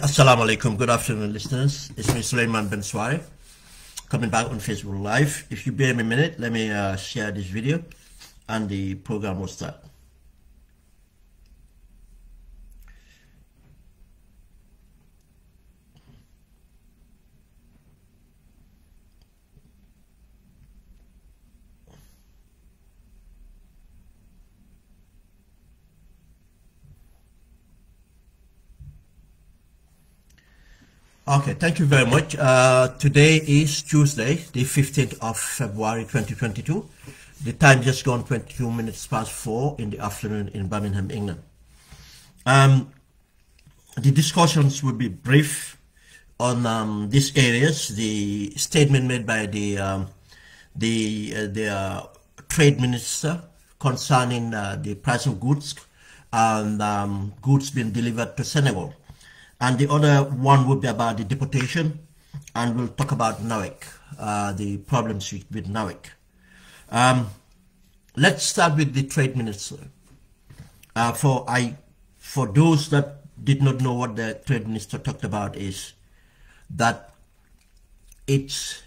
Assalamu alaikum, good afternoon listeners. It's me Sulaiman Ben Swari coming back on Facebook Live. If you bear me a minute, let me share this video and the program will start. Okay, thank you very much. Today is Tuesday, the 15th of February 2022. The time just gone 22 minutes past 4 in the afternoon in Birmingham, England. The discussions will be brief on these areas. The statement made by the trade minister concerning the price of goods and goods being delivered to Senegal. And the other one would be about the deportation, and we'll talk about 𝐴𝐻𝐻, the problems with 𝐴𝐻𝐻. Let's start with the trade minister. For those that did not know what the trade minister talked about, is that it's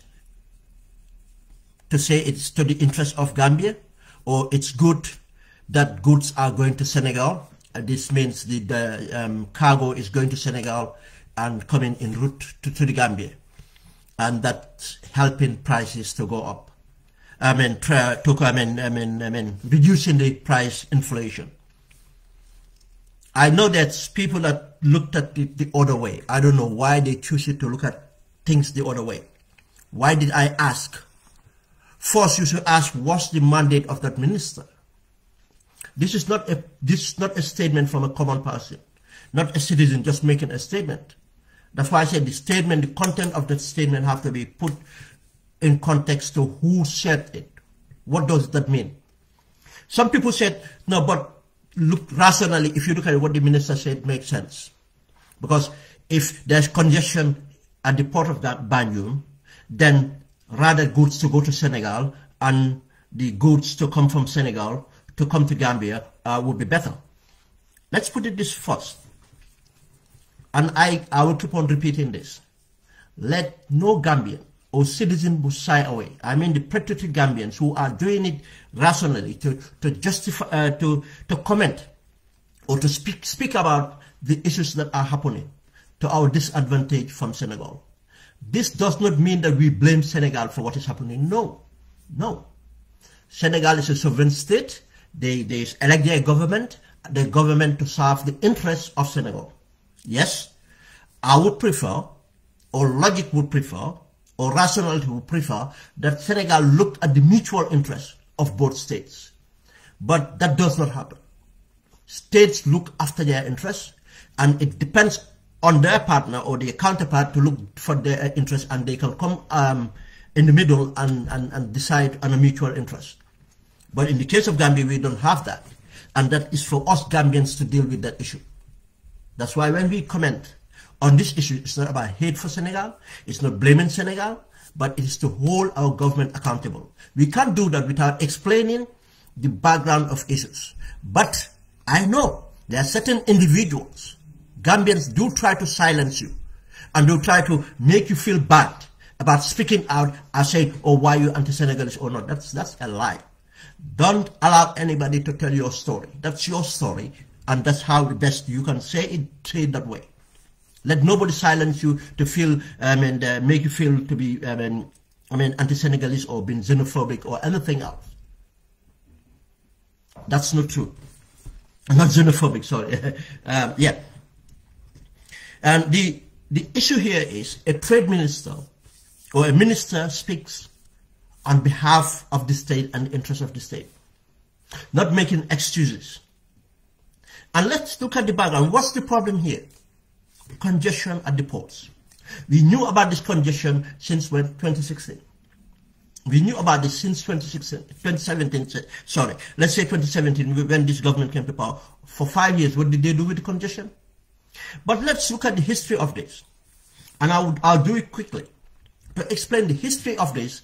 to say it's to the interest of Gambia, or it's good that goods are going to Senegal. This means the cargo is going to Senegal and coming en route to the Gambia, and that's helping prices to go up. Reducing the price inflation. I know that people that looked at it the other way. I don't know why they choose to look at things the other way. Why did I ask? First, you should ask, what's the mandate of that minister? This is not a statement from a common person, not a citizen just making a statement. That's why I said the statement, the content of the statement have to be put in context to who said it. What does that mean? Some people said, no, but look rationally, if you look at what the minister said, makes sense. Because if there's congestion at the port of that Banjul, then rather goods to go to Senegal and the goods to come from Senegal to come to Gambia would be better. Let's put it this first. And I will keep on repeating this. Let no Gambian or citizen who shy away. I mean the patriotic Gambians who are doing it rationally to justify, to comment or to speak about the issues that are happening to our disadvantage from Senegal. This does not mean that we blame Senegal for what is happening. No, no. Senegal is a sovereign state. They elect their government to serve the interests of Senegal. Yes, I would prefer, or logic would prefer, or rationality would prefer that Senegal looked at the mutual interest of both states. But that does not happen. States look after their interests, and it depends on their partner or their counterpart to look for their interests, and they can come in the middle and decide on a mutual interest. But in the case of Gambia, we don't have that. And that is for us Gambians to deal with that issue. That's why when we comment on this issue, it's not about hate for Senegal, it's not blaming Senegal, but it is to hold our government accountable. We can't do that without explaining the background of issues. But I know there are certain individuals, Gambians do try to silence you, and do try to make you feel bad about speaking out and saying, oh, why you anti-Senegalese or not. That's a lie. Don't allow anybody to tell your story. That's your story, and that's how the best you can say it that way. Let nobody silence you to feel, make you feel to be, anti-Senegalese or being xenophobic or anything else. That's not true. Not xenophobic, sorry. Yeah. And the issue here is a trade minister or a minister speaks on behalf of the state and the interests of the state, not making excuses. And let's look at the background. What's the problem here? Congestion at the ports. We knew about this congestion since 2016. We knew about this since 2017, sorry, let's say 2017, when this government came to power. For 5 years, what did they do with the congestion? But let's look at the history of this. And I'll do it quickly. To explain the history of this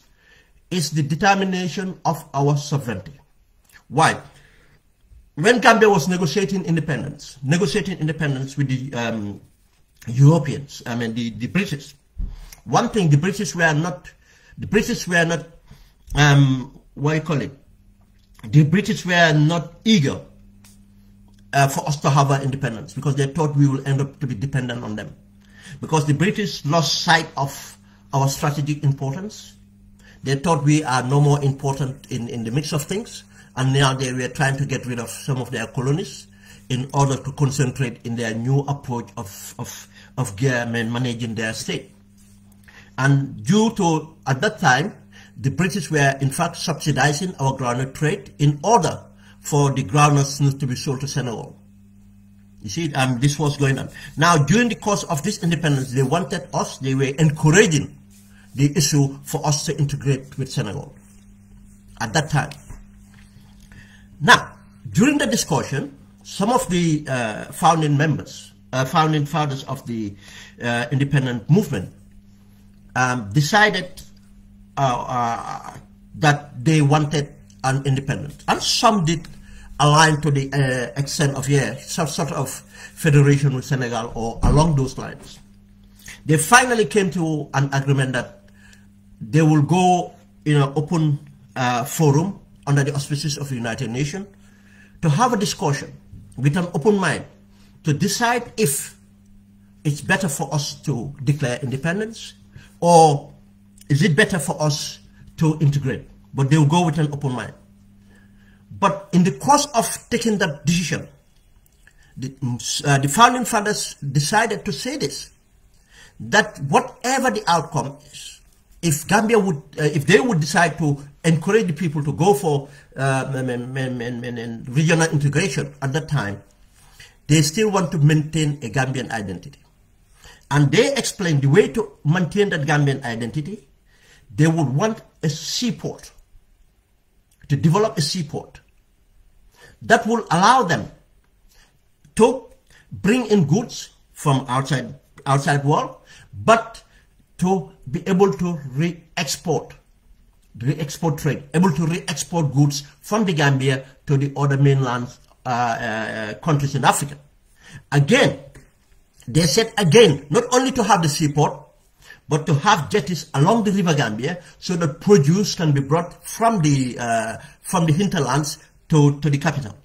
is the determination of our sovereignty. Why? When Gambia was negotiating independence with the Europeans, the British, one thing, the British were not, the British were not eager for us to have our independence, because they thought we will end up to be dependent on them. Because the British lost sight of our strategic importance. They thought we are no more important in the mix of things, and now they were trying to get rid of some of their colonies in order to concentrate in their new approach of managing their state. And due to, at that time, the British were in fact subsidizing our groundnut trade in order for the groundnuts to be sold to Senegal. You see, this was going on. Now, during the course of this independence, they wanted us, they were encouraging the issue for us to integrate with Senegal at that time. Now, during the discussion, some of the founding fathers of the independent movement decided that they wanted an independence, and some did align to the extent of some sort of federation with Senegal or along those lines. They finally came to an agreement that they will go in an open forum under the auspices of the United Nations to have a discussion with an open mind to decide if it's better for us to declare independence or is it better for us to integrate. But they will go with an open mind. But in the course of taking that decision, the founding fathers decided to say this, that whatever the outcome is, if Gambia would, if they would decide to encourage the people to go for regional integration at that time, they still want to maintain a Gambian identity. And they explained the way to maintain that Gambian identity, they would want a seaport, to develop a seaport that will allow them to bring in goods from outside world, but to be able to re-export trade, able to re-export goods from the Gambia to the other mainland countries in Africa. Again, they said again, not only to have the seaport, but to have jetties along the river Gambia so that produce can be brought from the hinterlands to the capital.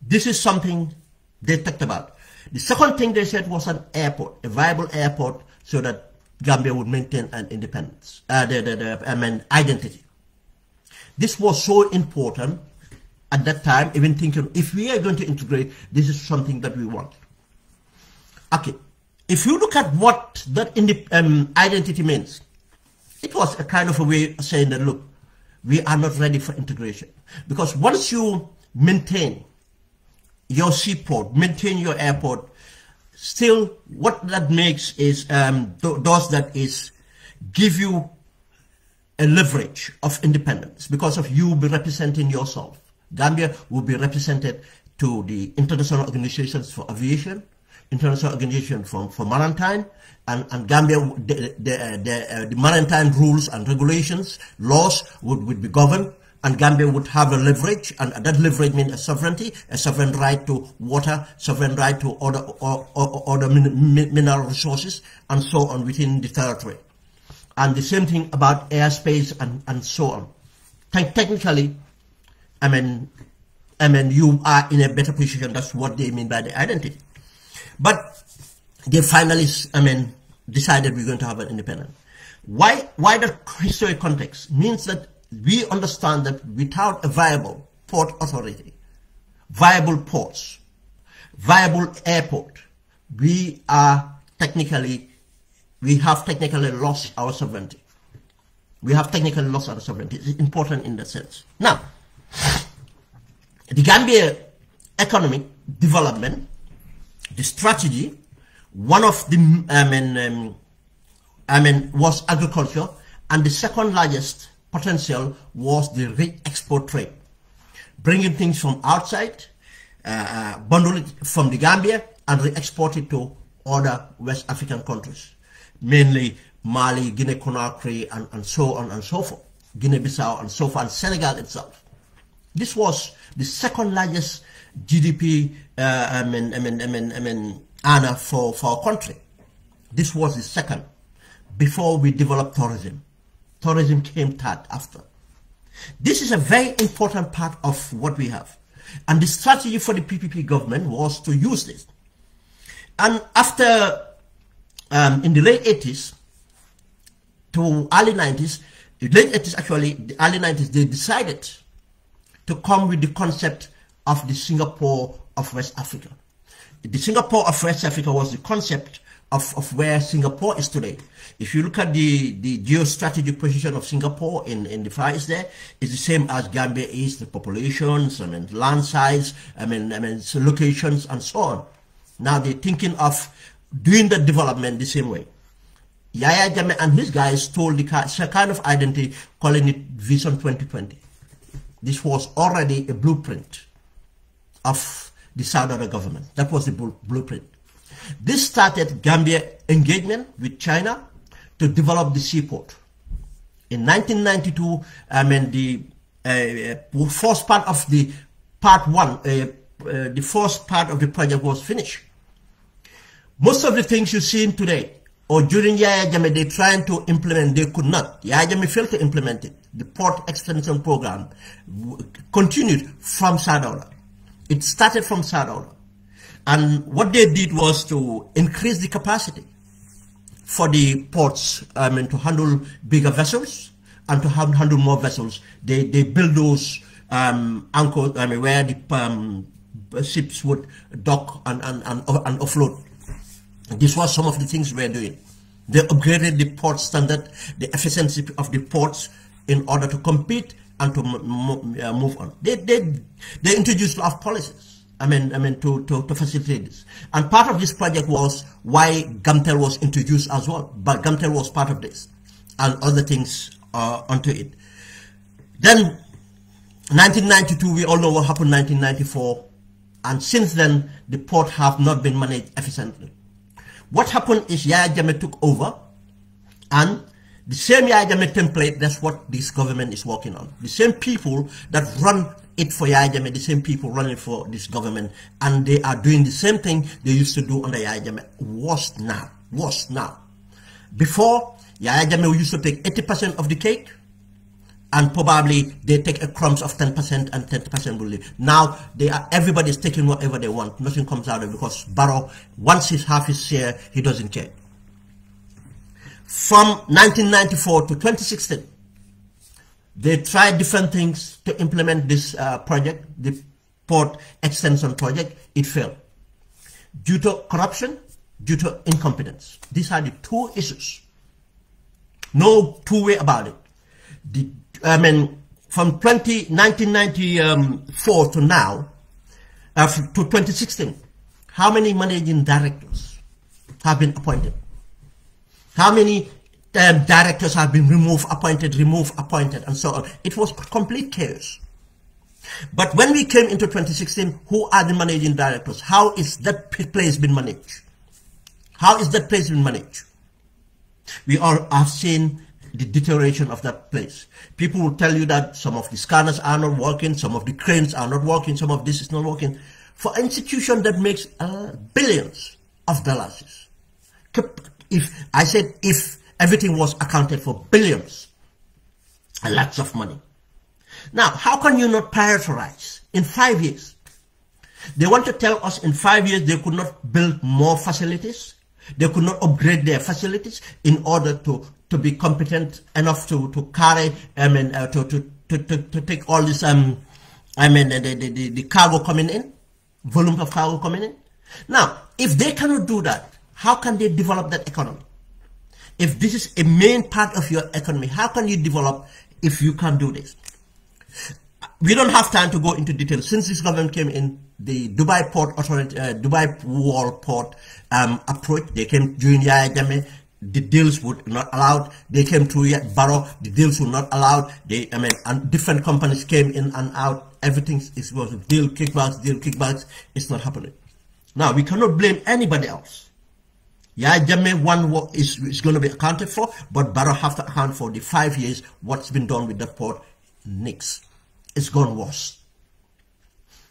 This is something they talked about. The second thing they said was an airport, a viable airport, so that Gambia would maintain an independence, identity. This was so important at that time, even thinking, if we are going to integrate, this is something that we want. Okay, if you look at what that identity means, it was a kind of a way of saying that, look, we are not ready for integration. Because once you maintain your seaport, maintain your airport, still what that makes is, does that is give you a leverage of independence, because of you be representing yourself. Gambia will be represented to the international organizations for aviation, international organization for maritime, and Gambia, the maritime rules and regulations, laws would be governed, and Gambia would have a leverage, and that leverage means a sovereignty, a sovereign right to water, sovereign right to other mineral resources, and so on within the territory. And the same thing about airspace and so on. Technically, I mean, you are in a better position. That's what they mean by the identity. But they finally, decided we're going to have an independence. Why the historic context? Means that we understand that without a viable port authority, viable ports, viable airport, we have technically lost our sovereignty. We have technically lost our sovereignty. It's important in that sense. Now, the Gambia economic development, the strategy, one of the, was agriculture, and the second largest potential was the re-export trade, bringing things from outside, bundle it from the Gambia, and re-export it to other West African countries, mainly Mali, Guinea-Conakry, and so on and so forth, Guinea-Bissau, and so forth, and Senegal itself. This was the second largest GDP earner for our country. This was the second, before we developed tourism. Tourism came third after. This is a very important part of what we have. And the strategy for the PPP government was to use this. And after, in the late 80s to early 90s, the late 80s actually, the early 90s, they decided to come with the concept of the Singapore of West Africa. The Singapore of West Africa was the concept of where Singapore is today. If you look at the geostrategic position of Singapore in the Far East there, it's the same as Gambia is, the populations, land size, locations, and so on. Now they're thinking of doing the development the same way. Yahya Jammeh and his guys told the kind of identity, calling it Vision 2020. This was already a blueprint of the Saudi government. That was the blueprint. This started Gambia engagement with China to develop the seaport. In 1992, the first part of the part one, the first part of the project was finished. Most of the things you're seeing today, or during Yahya Jammeh, they're trying to implement, they could not. Yahya Jammeh failed to implement it. The port extension program continued from Saudi. It started from Saudi. And what they did was to increase the capacity for the ports, to handle bigger vessels and to handle more vessels. They build those anchors, where the ships would dock and offload. This was some of the things we were doing. They upgraded the port standard, the efficiency of the ports in order to compete and to move on. They introduced a lot of policies. To facilitate this. And part of this project was why GAMTEL was introduced as well. But GAMTEL was part of this and other things onto it. Then 1992, we all know what happened in 1994. And since then, the port have not been managed efficiently. What happened is Yahya Jammeh took over, and the same Yahya Jammeh template, that's what this government is working on. The same people that run it for Yahya Jammeh, the same people running for this government, and they are doing the same thing they used to do under Yahya Jammeh. Worse now. Before, Yahya Jammeh used to take 80% of the cake, and probably they take a crumbs of 10% and 10% will leave. Now everybody's taking whatever they want. Nothing comes out of it because Barrow, once he's half his share, he doesn't care. From 1994 to 2016, they tried different things to implement this project, the port extension project. It failed due to corruption, due to incompetence. These are the two issues. No two-way about it. From 1994 to now, to 2016, how many managing directors have been appointed? How many directors have been removed, appointed, and so on? It was complete chaos. But when we came into 2016, who are the managing directors? How is that place been managed? How is that place been managed? We all have seen the deterioration of that place. People will tell you that some of the scanners are not working, some of the cranes are not working, some of this is not working. For an institution that makes billions of dollars, if everything was accounted for, billions, lots of money. Now, how can you not prioritize in 5 years? They want to tell us in 5 years they could not build more facilities. They could not upgrade their facilities in order to be competent enough to carry, to take all this, the cargo coming in, volume of cargo coming in. Now, if they cannot do that, how can they develop that economy? If this is a main part of your economy, how can you develop if you can't do this? We don't have time to go into detail. Since this government came in, the Dubai Port Authority, Dubai World Port approach, they came during Yahya Jammeh, the deals were not allowed. They came to Barrow, the deals were not allowed. And different companies came in and out. Everything was deal kickbacks. It's not happening. Now, we cannot blame anybody else. Yahya Jammeh one is going to be accounted for, but Barrow have to account for the 5 years what's been done with the port. Nix. It's gone worse.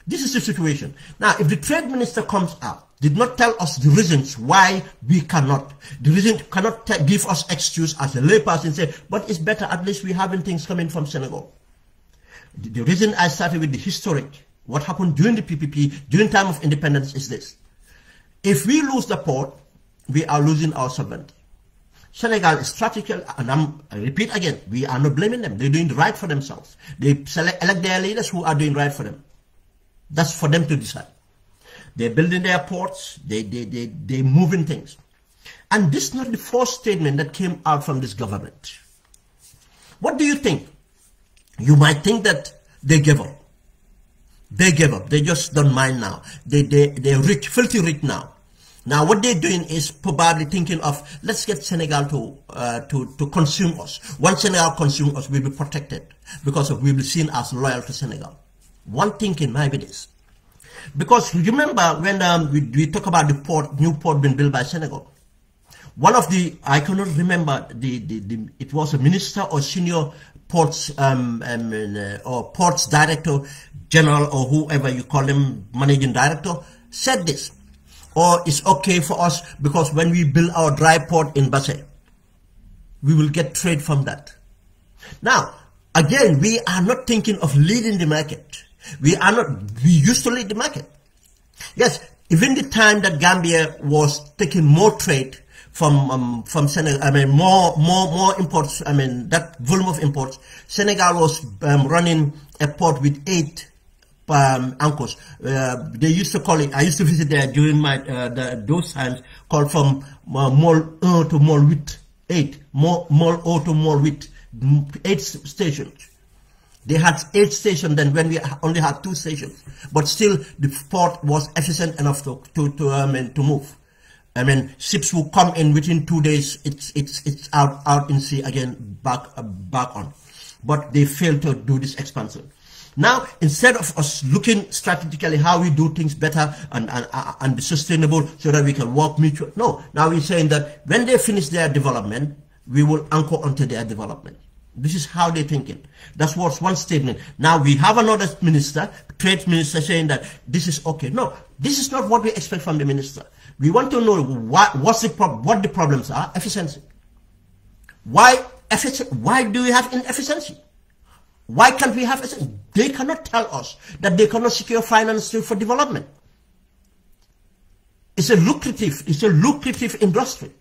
This is the situation. Now, if the trade minister comes out, did not tell us the reasons why we cannot, the reason cannot give us excuse as a layperson and say, but it's better, at least we having things coming from Senegal. The reason I started with the historic, what happened during the PPP, during time of independence is this. If we lose the port, we are losing our sovereignty. Senegal is strategic, and I repeat again, we are not blaming them. They're doing the right for themselves. They elect their leaders who are doing right for them. That's for them to decide. They're building their ports, they're moving things. And this is not the first statement that came out from this government. What do you think? You might think that they gave up. They gave up. They just don't mind now. They're rich, filthy rich now. Now what they're doing is probably thinking of, let's get Senegal to consume us. Once Senegal consumes us, we'll be protected because we'll be seen as loyal to Senegal. One thinking might be this. Because remember when we talk about the port, new port being built by Senegal. One of the, I cannot remember, it was a minister or senior ports, or ports director general or whoever you call them, managing director, said this. Or it's okay for us because when we build our dry port in Basse, we will get trade from that. Now, again, we are not thinking of leading the market. We used to lead the market. Yes, even the time that Gambia was taking more trade from Senegal, more imports, that volume of imports, Senegal was running a port with 8 anchors. They used to call it, I used to visit there during my those times, called from Mol 1 to Mol 8, Mol 1 to Mol 8 stations. They had 8 stations then when we only had 2 stations, but still the port was efficient enough to move. Ships will come in within 2 days. It's out in sea again, back on. But they failed to do this expansion. Now, instead of us looking strategically how we do things better and be sustainable so that we can work mutual, no. Now we're saying that when they finish their development, we will anchor onto their development. This is how they're thinking. That's what's one statement. Now we have another minister, trade minister, saying that this is okay. No, this is not what we expect from the minister. We want to know what the problems are. Efficiency. Why do we have inefficiency? Why can't we have efficiency? They cannot tell us that they cannot secure finance for development. It's a lucrative industry.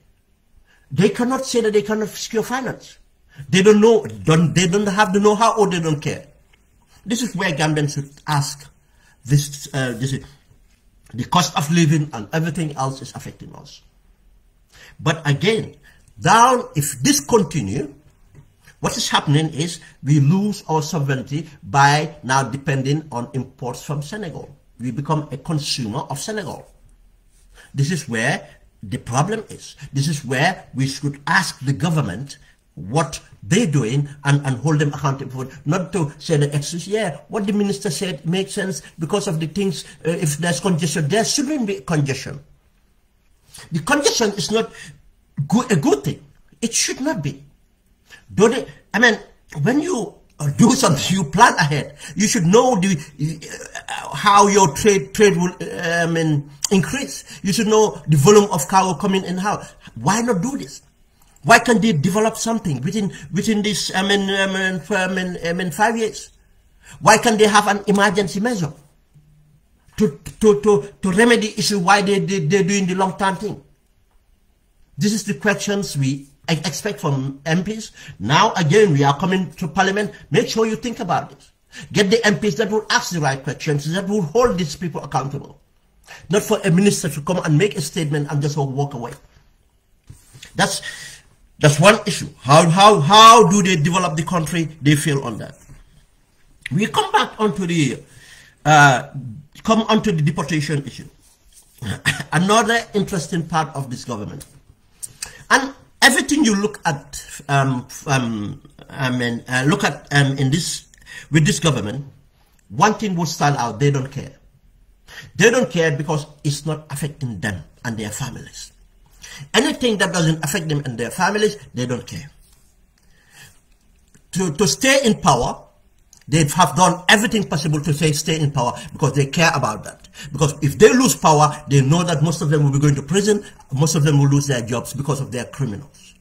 They cannot say that they cannot secure finance. They don't know, they don't have the know-how, or they don't care. This is where Gambians should ask this, the cost of living and everything else is affecting us. But again, if this continue, what is happening is we lose our sovereignty by now depending on imports from Senegal. We become a consumer of Senegal. This is where the problem is. This is where we should ask the government what they're doing and hold them accountable for it. Not to say the excuse, yeah, what the minister said makes sense because of the things, if there's congestion, there shouldn't be congestion. The congestion is not a good thing. It should not be. When you do something, you plan ahead. You should know how your trade will increase. You should know the volume of cargo coming in. How? Why not do this? Why can't they develop something within this 5 years? Why can't they have an emergency measure to remedy issue? Why they're doing the long term thing? This is the questions we expect from MPs. Now again, we are coming to Parliament. Make sure you think about this. Get the MPs that will ask the right questions, that will hold these people accountable. Not for a minister to come and make a statement and just walk away. That's one issue. How do they develop the country? They fail on that. We come back onto the deportation issue. Another interesting part of this government. And everything you look at, with this government, one thing will stand out: they don't care. They don't care because it's not affecting them and their families. Anything that doesn't affect them and their families, they don't care. To stay in power, they have done everything possible to stay in power because they care about that. Because if they lose power, they know that most of them will be going to prison, most of them will lose their jobs because of their criminals.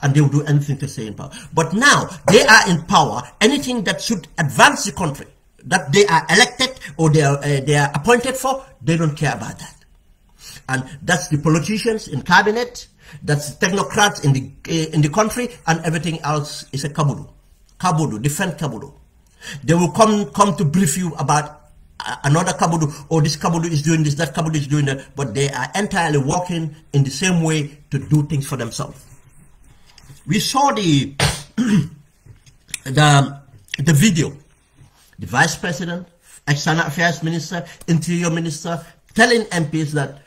And they will do anything to stay in power. But now, they are in power. Anything that should advance the country, that they are elected or they are appointed for, they don't care about that. And that's the politicians in cabinet, that's the technocrats in the country, and everything else is a kabudu. Kabudu, different kabudu. They will come to brief you about another kabudu, or this kabudu is doing this, that kabudu is doing that, but they are entirely working in the same way to do things for themselves. We saw the video, the Vice President, External Affairs Minister, Interior Minister, telling MPs that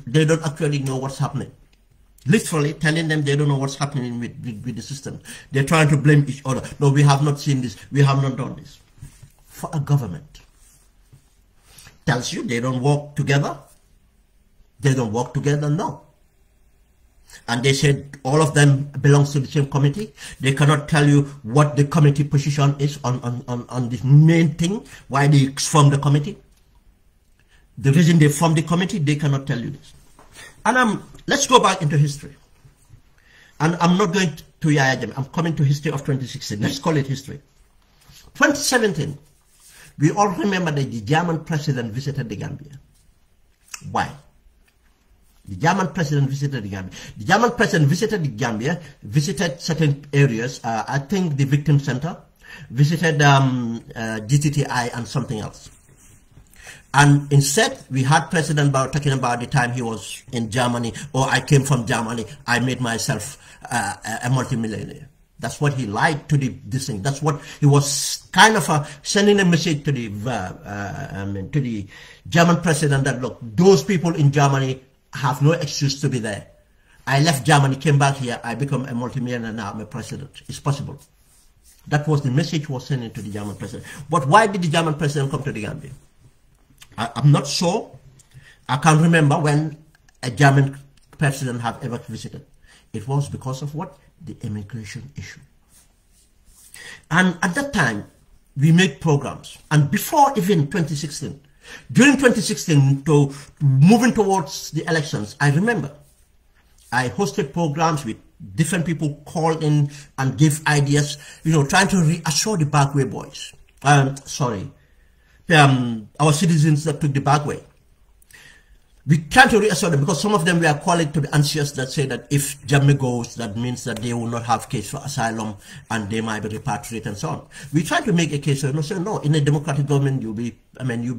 they don't actually know what's happening. Literally telling them they don't know what's happening with the system. They're trying to blame each other. No, we have not seen this. We have not done this. For a government tells you they don't work together. They don't work together, no. And they said all of them belongs to the same committee. They cannot tell you what the committee position is on this main thing, why they formed the committee. The reason they formed the committee, they cannot tell you this. And let's go back into history. And I'm not going to Yahya Jammeh. I'm coming to history of 2016. Let's call it history. 2017, we all remember that the German president visited the Gambia. Why? The German president visited the Gambia. The German president visited the Gambia, visited certain areas, I think the victim center, visited GTTI and something else. And instead, we had President Barrow talking about the time he was in Germany, or I came from Germany, I made myself a multimillionaire. That's what he lied to this thing. That's what he was kind of sending a message to the German president that, look, those people in Germany have no excuse to be there. I left Germany, came back here, I become a multimillionaire, now I'm a president. It's possible. That was the message he was sending to the German president. But why did the German president come to the Gambia? I'm not sure. I can't remember when a German president have ever visited. It was because of what? The immigration issue. And at that time, we made programs. And before even 2016, during 2016, to moving towards the elections, I remember I hosted programs with different people, called in and give ideas, trying to reassure the backway boys. Our citizens that took the back way. We try to reassure them because some of them were calling to be anxious that say that if Jammeh goes, that means that they will not have case for asylum and they might be repatriated and so on. We try to make a case and say, no, in a democratic government, you'll be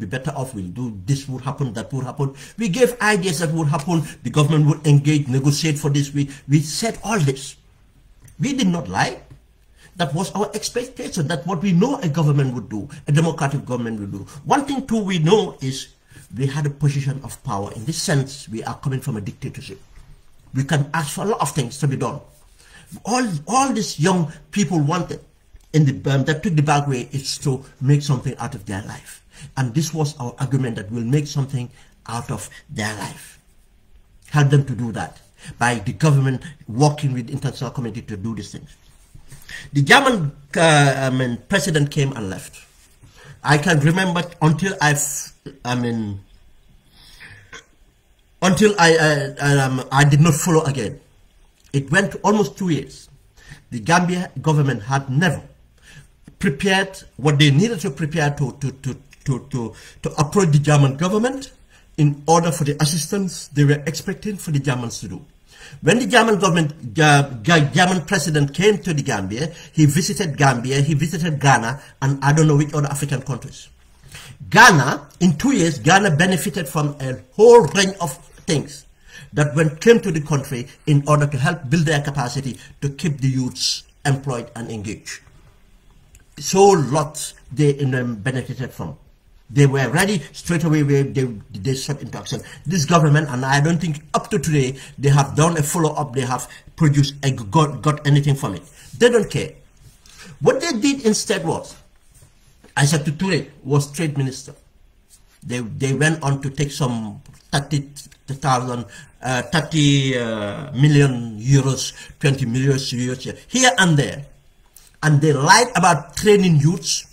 better off. We'll do this would happen, that would happen. We gave ideas that would happen. The government would engage, negotiate for this. We said all this. We did not lie. That was our expectation. That's what we know a government would do, a democratic government would do. One thing too we know is we had a position of power. In this sense, we are coming from a dictatorship. We can ask for a lot of things to be done. All these young people wanted in the that took the back way is to make something out of their life. And this was our argument that we'll make something out of their life. Help them to do that by the government working with the international community to do these things. The German president came and left. I can remember until I did not follow again. It went almost 2 years. The Gambia government had never prepared what they needed to prepare to approach the German government in order for the assistance they were expecting for the Germans to do. When the German government, German president came to the Gambia, he visited Gambia, he visited Ghana, and I don't know which other African countries. Ghana, in 2 years, Ghana benefited from a whole range of things that came to the country in order to help build their capacity to keep the youths employed and engaged. So lots they benefited from. They were ready straight away. They set into action. This government, and I don't think up to today, they have done a follow-up. They have produced got anything from it. They don't care. What they did instead was, Isatou Touré was trade minister. They went on to take some 30 million euros, 20 million euros here and there, and they lied about training youths.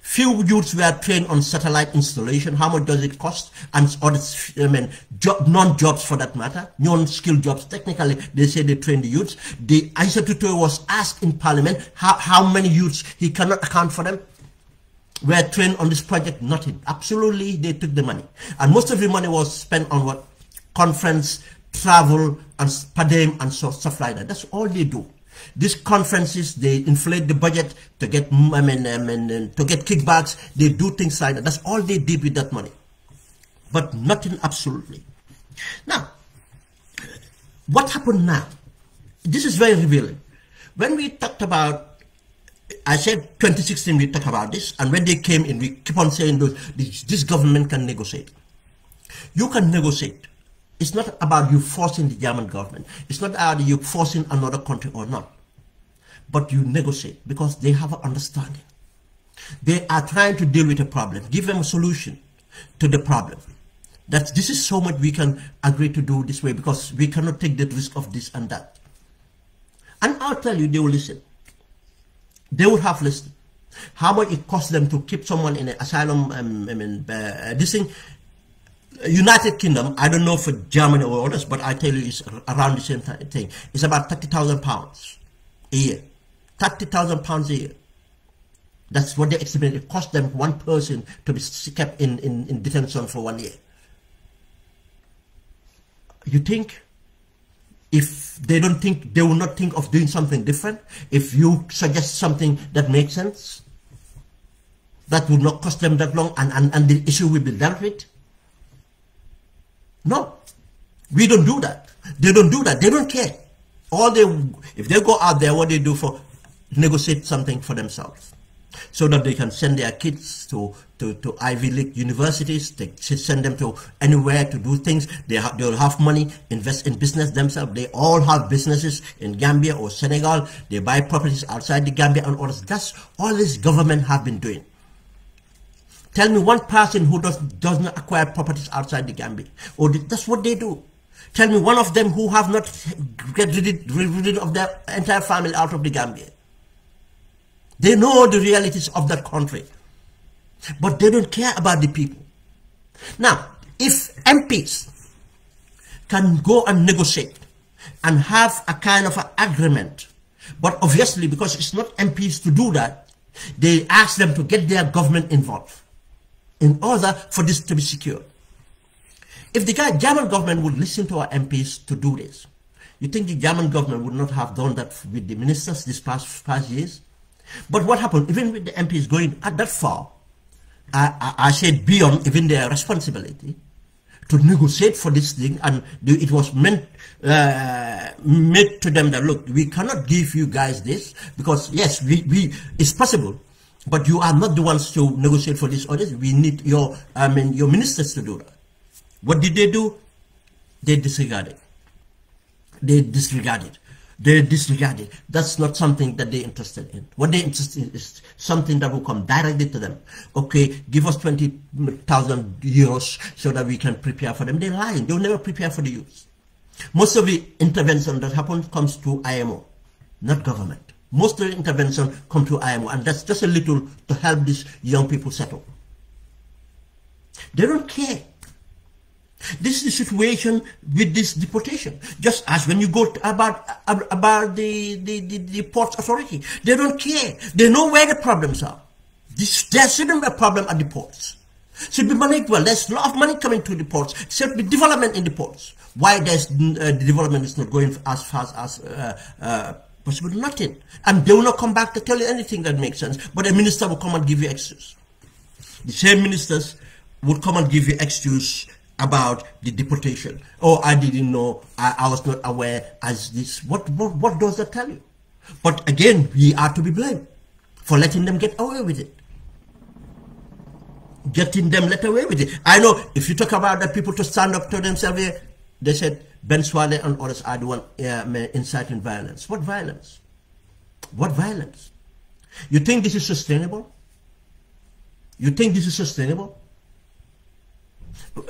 Few youths were trained on satellite installation. How much does it cost? And other, non-jobs for that matter, non-skilled jobs. Technically, they say they train the youths. The Isatou Touré was asked in Parliament how many youths, he cannot account for them, were trained on this project. Nothing. Absolutely, they took the money. And most of the money was spent on what? Conference, travel, and per diem, and stuff like that. That's all they do. These conferences, they inflate the budget to get, to get kickbacks. They do things like that. That's all they did with that money. But nothing absolutely. Now, what happened now? This is very revealing. When we talked about, I said 2016 we talked about this, and when they came in, we keep on saying this government can negotiate. You can negotiate. It's not about you forcing the German government. It's not about you forcing another country or not. But you negotiate because they have an understanding. They are trying to deal with a problem. Give them a solution to the problem. That this is so much we can agree to do this way because we cannot take the risk of this and that. And I'll tell you, they will listen. They would have listened. How much it costs them to keep someone in an asylum, this thing. United Kingdom, I don't know for Germany or others, but I tell you it's around the same thing. It's about £30,000 a year. £30,000 a year. That's what they estimate. It costs them one person to be kept in detention for 1 year. You think if they don't think, they will not think of doing something different? If you suggest something that makes sense, that will not cost them that long and the issue will be dealt with? No, we don't do that. They don't do that. They don't care. If they go out there, what they do for negotiate something for themselves, so that they can send their kids to Ivy League universities. They send them to anywhere to do things. They'll have money, invest in business themselves. They all have businesses in Gambia or Senegal. They buy properties outside the Gambia and others. That's all this government have been doing. Tell me one person who does not acquire properties outside the Gambia. Or that's what they do. Tell me one of them who have not get rid of their entire family out of the Gambia. They know the realities of that country. But they don't care about the people. Now, if MPs can go and negotiate and have a kind of an agreement, but obviously because it's not MPs to do that, they ask them to get their government involved in order for this to be secured. if the German government would listen to our MPs to do this, you think the German government would not have done that with the ministers these past years? But what happened, even with the MPs going that far, I said beyond even their responsibility, to negotiate for this thing, and it was made to them that, look, we cannot give you guys this, because yes, it's possible, but you are not the ones to negotiate for this or this. We need your ministers to do that. What did they do? They disregarded. That's not something that they're interested in. What they're interested in is something that will come directly to them. Okay, give us 20,000 euros so that we can prepare for them. They're lying. They'll never prepare for the youth. Most of the intervention that happens comes to IMO, not government. Most of the intervention comes to IMO, and that's just a little to help these young people settle. They don't care. This is the situation with this deportation. Just as when you go about the Ports Authority, they don't care. They know where the problems are. There shouldn't be a problem at the ports. Should be managed well. There's a lot of money coming to the ports. Should be development in the ports. Why the development is not going as fast as possible? Nothing. And they will not come back to tell you anything that makes sense. But a minister will come and give you excuse. The same ministers would come and give you excuse about the deportation. Oh, I didn't know, I was not aware as this. What does that tell you? But again, we are to be blamed for letting them get away with it. I know if you talk about the people to stand up to themselves here, they said Ben Swale and others are the one inciting violence. What violence? What violence? You think this is sustainable? You think this is sustainable?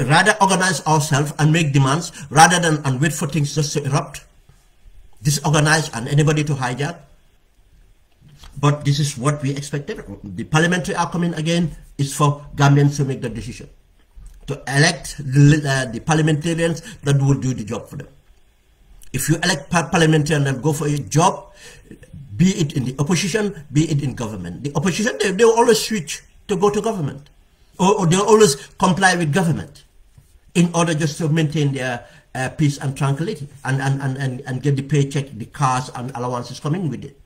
Rather organize ourselves and make demands rather than and wait for things just to erupt, disorganize and anybody to hijack. But this is what we expected. The parliamentary outcome again is for Gambians to make the decision, to elect the parliamentarians that will do the job for them. If you elect parliamentarians that go for a job, be it in the opposition, be it in government. The opposition, they will always switch to go to government. Or they'll always comply with government in order just to maintain their peace and tranquility and get the paycheck, the cars and allowances coming with it.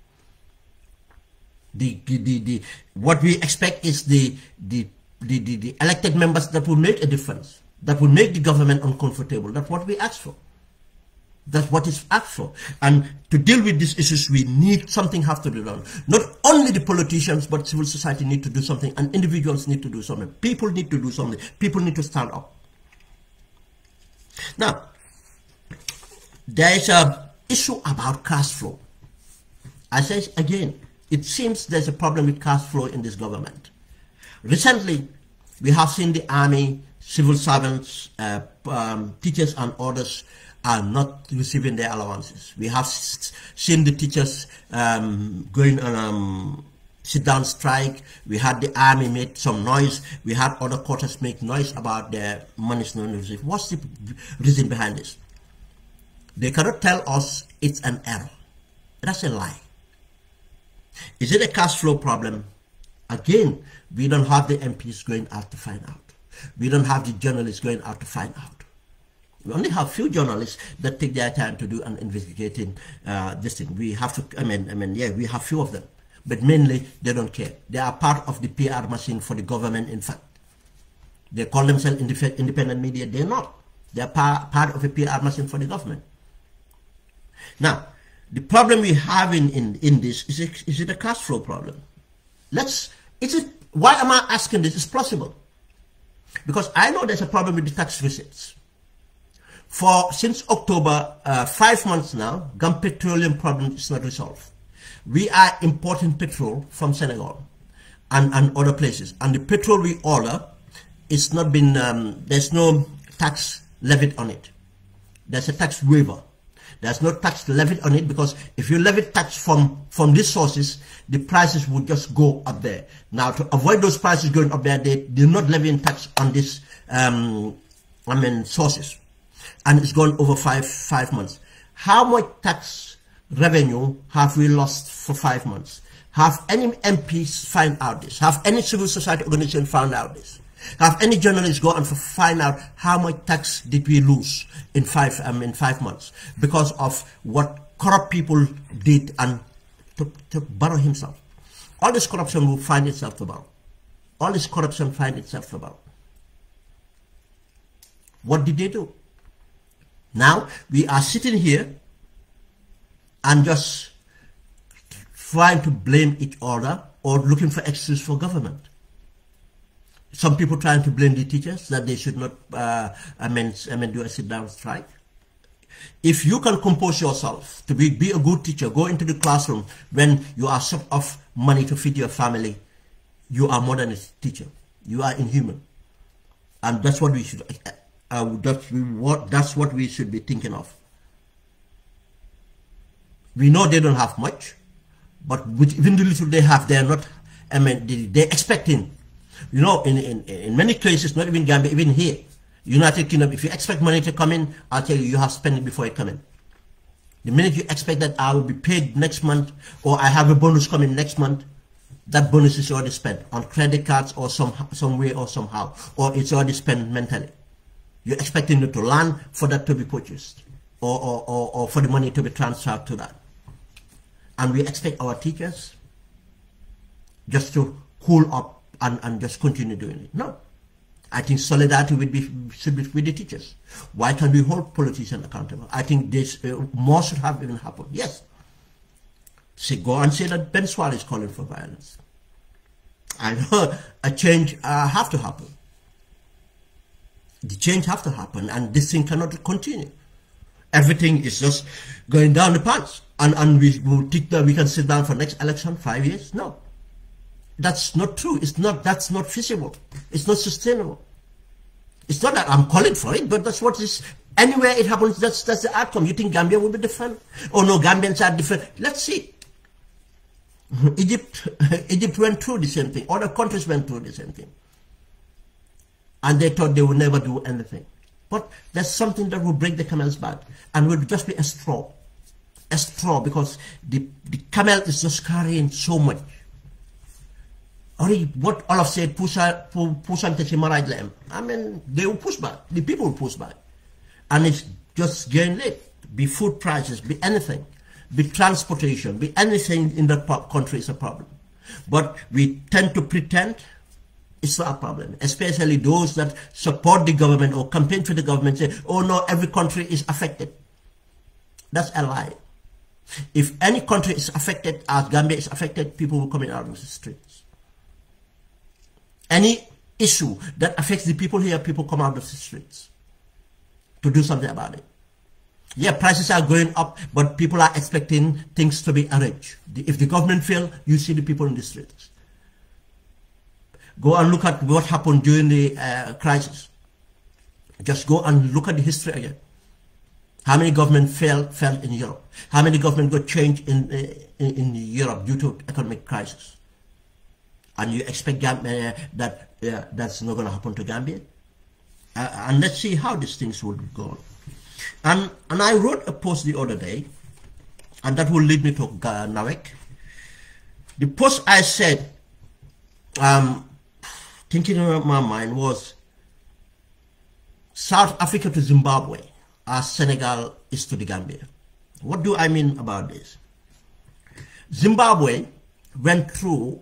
What we expect is the elected members that will make a difference, that will make the government uncomfortable. That's what we ask for. That's what is asked for. And to deal with these issues, we need something have to be done. Not only the politicians, but civil society need to do something, and individuals need to do something. People need to do something. People need to stand up. Now, there is an issue about cash flow. I say again, it seems there's a problem with cash flow in this government. Recently, we have seen the army, civil servants, teachers and others are not receiving their allowances. We have seen the teachers going on sit-down strike. We had the army make some noise. We had other quarters make noise about their money not received. What's the reason behind this? They cannot tell us it's an error. That's a lie. Is it a cash flow problem? Again, we don't have the MPs going out to find out. We don't have the journalists going out to find out. We only have few journalists that take their time to do an investigating this thing. We have to, yeah, we have few of them. But mainly, they don't care. They are part of the PR machine for the government, in fact. They call themselves independent media. They're not. They're part of a PR machine for the government. Now, the problem we have in this, is it a cash flow problem? Why am I asking this? It's plausible. Because I know there's a problem with the tax receipts. Since October, 5 months now, Gam petroleum problem is not resolved. We are importing petrol from Senegal and other places. And the petrol we order, it's not been, there's no tax levied on it. There's a tax waiver. There's no tax levied on it, because if you levy tax from these sources, the prices would just go up there. Now, to avoid those prices going up there, they're not levying tax on these sources. And it's gone over five months. How much tax revenue have we lost for 5 months? Have any MPs found out this? Have any civil society organization found out this? Have any journalist go and find out how much tax did we lose in 5 months because of what corrupt people did and to borrow himself? All this corruption will find itself to borrow. All this corruption find itself to borrow. What did they do? Now we are sitting here and just trying to blame each other or looking for excuse for government. Some people trying to blame the teachers that they should not do a sit-down strike. If you can compose yourself to be a good teacher, go into the classroom when you are short of money to feed your family, you are more than a teacher. You are inhuman, and that's what we should. That's what we should be thinking of. We know they don't have much, but with even the little they have, they are not. They're expecting. You know, in many places, not even Gambia, even here, United Kingdom, if you expect money to come in, I'll tell you, you have spent it before it come in. The minute you expect that I will be paid next month, or I have a bonus coming next month, that bonus is already spent on credit cards or some way or somehow, or it's already spent mentally. You're expecting it to land for that to be purchased, or for the money to be transferred to that. And we expect our teachers just to cool up and just continue doing it. No. I think solidarity should be with the teachers. Why can't we hold politicians accountable? I think this more should have even happened. Yes. Go and say that Ben Swal is calling for violence. I know a change have to happen. The change have to happen, and this thing cannot continue. Everything is just going down the pants, and we will think that we can sit down for next election 5 years. No. That's not true. That's not feasible. It's not sustainable. It's not that I'm calling for it, but that's what is. Anywhere it happens, that's the outcome. You think Gambia will be different? Oh no, Gambians are different. Let's see. Egypt went through the same thing. Other countries went through the same thing. And they thought they would never do anything. But there's something that will break the camel's back, and will just be a straw. A straw, because the camel is just carrying so much. What Olaf said, I mean, they will push back. The people will push back. And it's just getting late. Be food prices, be anything. Be transportation, be anything in that country is a problem. But we tend to pretend it's not a problem. Especially those that support the government or campaign for the government say, oh no, every country is affected. That's a lie. If any country is affected, as Gambia is affected, people will come out of the streets. Any issue that affects the people here, people come out of the streets to do something about it. Yeah, prices are going up, but people are expecting things to be arranged. If the government fails, you see the people in the streets. Go and look at what happened during the crisis. Just go and look at the history again. How many governments fell in Europe? How many governments got changed in Europe due to economic crisis? And you expect Gambia, that's not going to happen to Gambia? And let's see how these things would go on. And I wrote a post the other day, and that will lead me to Nawek. The post I said, thinking in my mind, was South Africa to Zimbabwe as Senegal is to the Gambia. What do I mean about this? Zimbabwe went through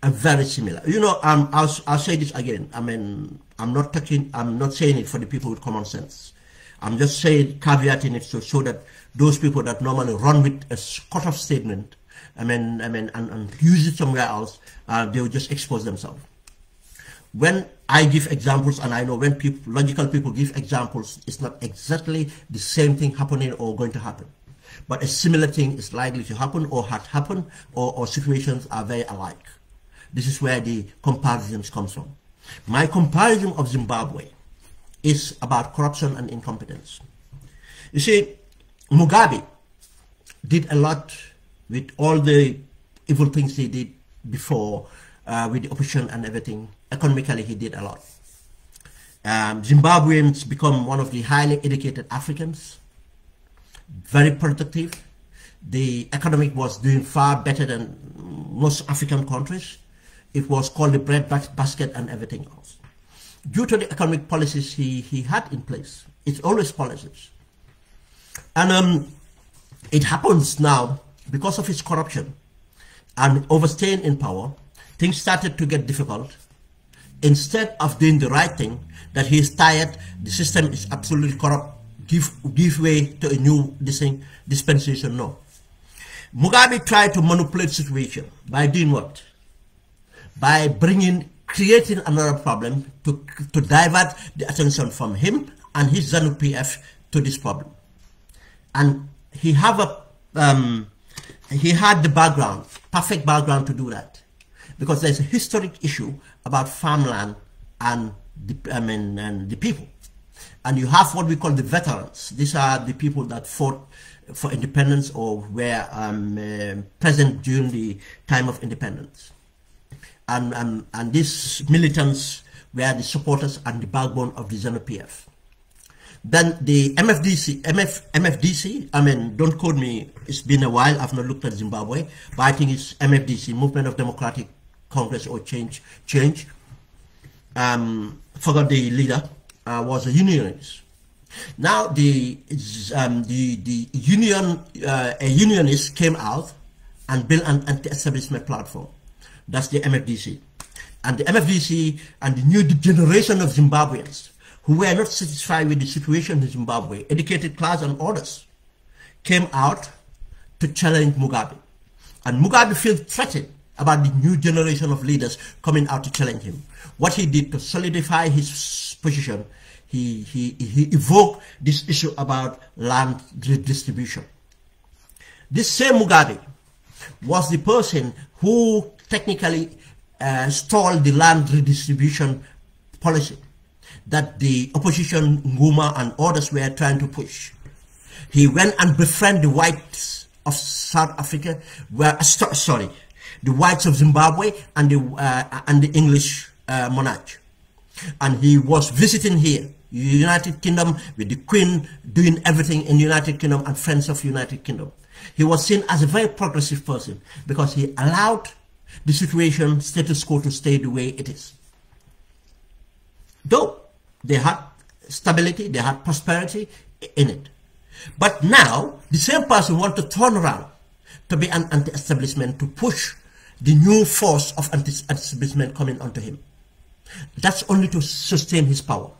a very similar. You know, I'll say this again. I mean, I'm not saying it for the people with common sense. I'm just saying, caveating it to show that those people that normally run with a cut-off statement, and use it somewhere else, they will just expose themselves. When I give examples, and I know when logical people give examples, it's not exactly the same thing happening or going to happen. But a similar thing is likely to happen or had happened, or situations are very alike. This is where the comparisons comes from. My comparison of Zimbabwe is about corruption and incompetence. You see, Mugabe did a lot with all the evil things he did before, with the opposition and everything. Economically, he did a lot. Zimbabweans become one of the highly educated Africans, very productive. The economic was doing far better than most African countries. It was called the bread basket and everything else. due to the economic policies he had in place. It's always policies. And it happens now, because of his corruption and overstaying in power, things started to get difficult. Instead of doing the right thing, that he is tired, the system is absolutely corrupt, give way to a new dispensation. No. Mugabe tried to manipulate the situation by doing what? By creating another problem to divert the attention from him and his ZANU-PF to this problem. And he had the background, perfect background to do that, because there's a historic issue about farmland and the people. And you have what we call the veterans. These are the people that fought for independence or were present during the time of independence. And these militants were the supporters and the backbone of the ZANU-PF. Then the MFDC, don't quote me, it's been a while, I've not looked at Zimbabwe, but I think it's MFDC, Movement of Democratic Congress or Change. Forgot the leader, was a unionist. Now the unionist came out and built an anti-establishment platform. That's the MFDC. And the MFDC and the new generation of Zimbabweans who were not satisfied with the situation in Zimbabwe, educated class and others, came out to challenge Mugabe. And Mugabe feels threatened about the new generation of leaders coming out to challenge him. What he did to solidify his position, he evoked this issue about land redistribution. This same Mugabe was the person who technically stalled the land redistribution policy that the opposition, Nguma and others were trying to push. He went and befriended the whites of South Africa, the whites of Zimbabwe and the English monarch. And he was visiting here, United Kingdom, with the Queen doing everything in United Kingdom and friends of United Kingdom. He was seen as a very progressive person because he allowed the situation, status quo, to stay the way it is. Though they had stability, they had prosperity in it. But now, the same person wants to turn around to be an anti-establishment, to push the new force of anti-establishment coming onto him. That's only to sustain his power.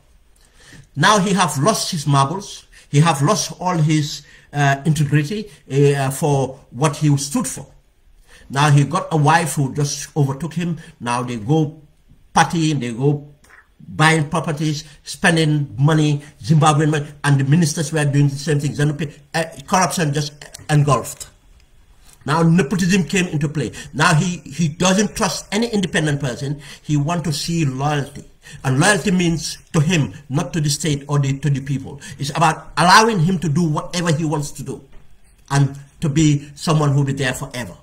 Now he have lost his marbles, he have lost all his integrity for what he stood for. Now he got a wife who just overtook him. Now they go partying, they go buying properties, spending money, Zimbabwean money, and the ministers were doing the same thing. Corruption just engulfed. Now nepotism came into play. Now he doesn't trust any independent person. He wants to see loyalty. And loyalty means to him, not to the state or to the people. It's about allowing him to do whatever he wants to do and to be someone who will be there forever.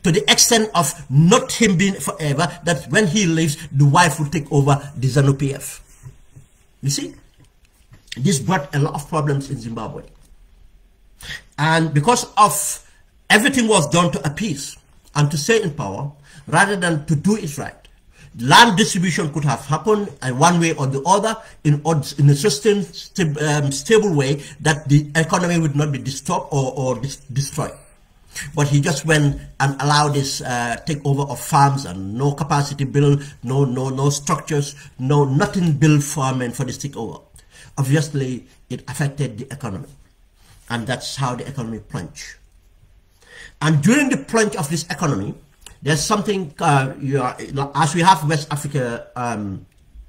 To the extent of not him being forever, that when he leaves, the wife will take over the ZANU-PF. You see? This brought a lot of problems in Zimbabwe. And because of everything was done to appease and to stay in power, rather than to do it right, land distribution could have happened one way or the other in a sustained, stable way that the economy would not be disturbed or destroyed. But he just went and allowed this takeover of farms and no capacity build, no structures, nothing built for this takeover. Obviously, it affected the economy, and that's how the economy plunged. And during the plunge of this economy, there's something as we have West Africa,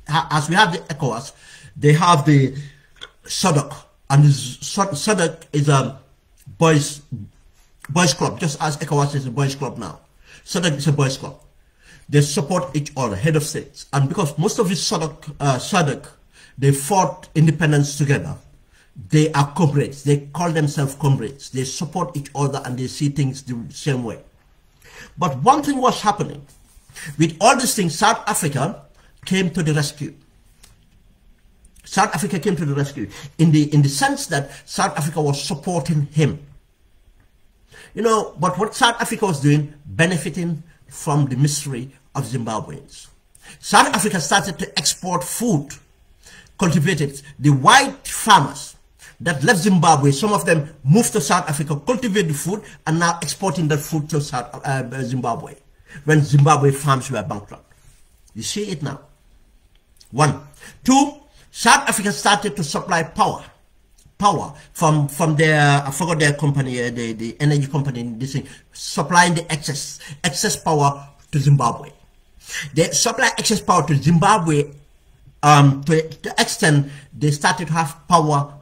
as we have the ECOWAS, they have the SADC, and SADC is a boys club, just as ECOWAS is a boys club now. SADC is a boys club. They support each other, head of states. And because most of the SADC, they fought independence together, they are comrades. They call themselves comrades. They support each other and they see things the same way. But one thing was happening. With all these things, South Africa came to the rescue. South Africa came to the rescue in the sense that South Africa was supporting him. You know, but what South Africa was doing, benefiting from the misery of Zimbabweans. South Africa started to export food cultivated. The white farmers that left Zimbabwe, some of them moved to South Africa, cultivated the food, and now exporting that food to Zimbabwe, when Zimbabwe farms were bankrupt. You see it now. 1. 2, South Africa started to supply power from their, I forgot their company, the energy company, this thing, supplying the excess power to Zimbabwe. They supply excess power to Zimbabwe to the extent they started to have power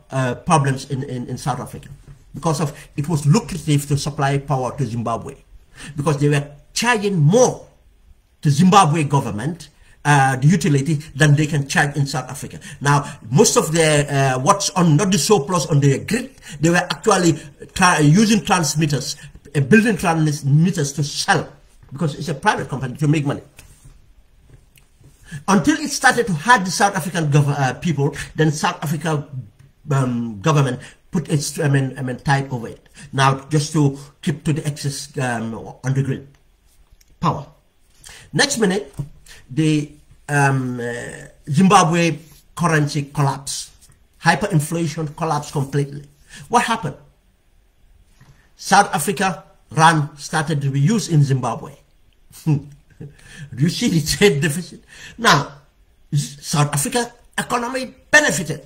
problems in South Africa, because of it was lucrative to supply power to Zimbabwe, because they were charging more to Zimbabwe government, the utility, than they can charge in South Africa. Now, most of their what's on, not the surplus on their grid, they were actually using transmitters, building transmitters to sell, because it's a private company, to make money. Until it started to hurt the South African people, then South Africa government put its type over it. Now, just to keep to the excess on the grid power. Next minute, the Zimbabwe currency collapsed. Hyperinflation collapsed completely. What happened? South Africa rand started to be used in Zimbabwe. Do you see the trade deficit? Now, South Africa economy benefited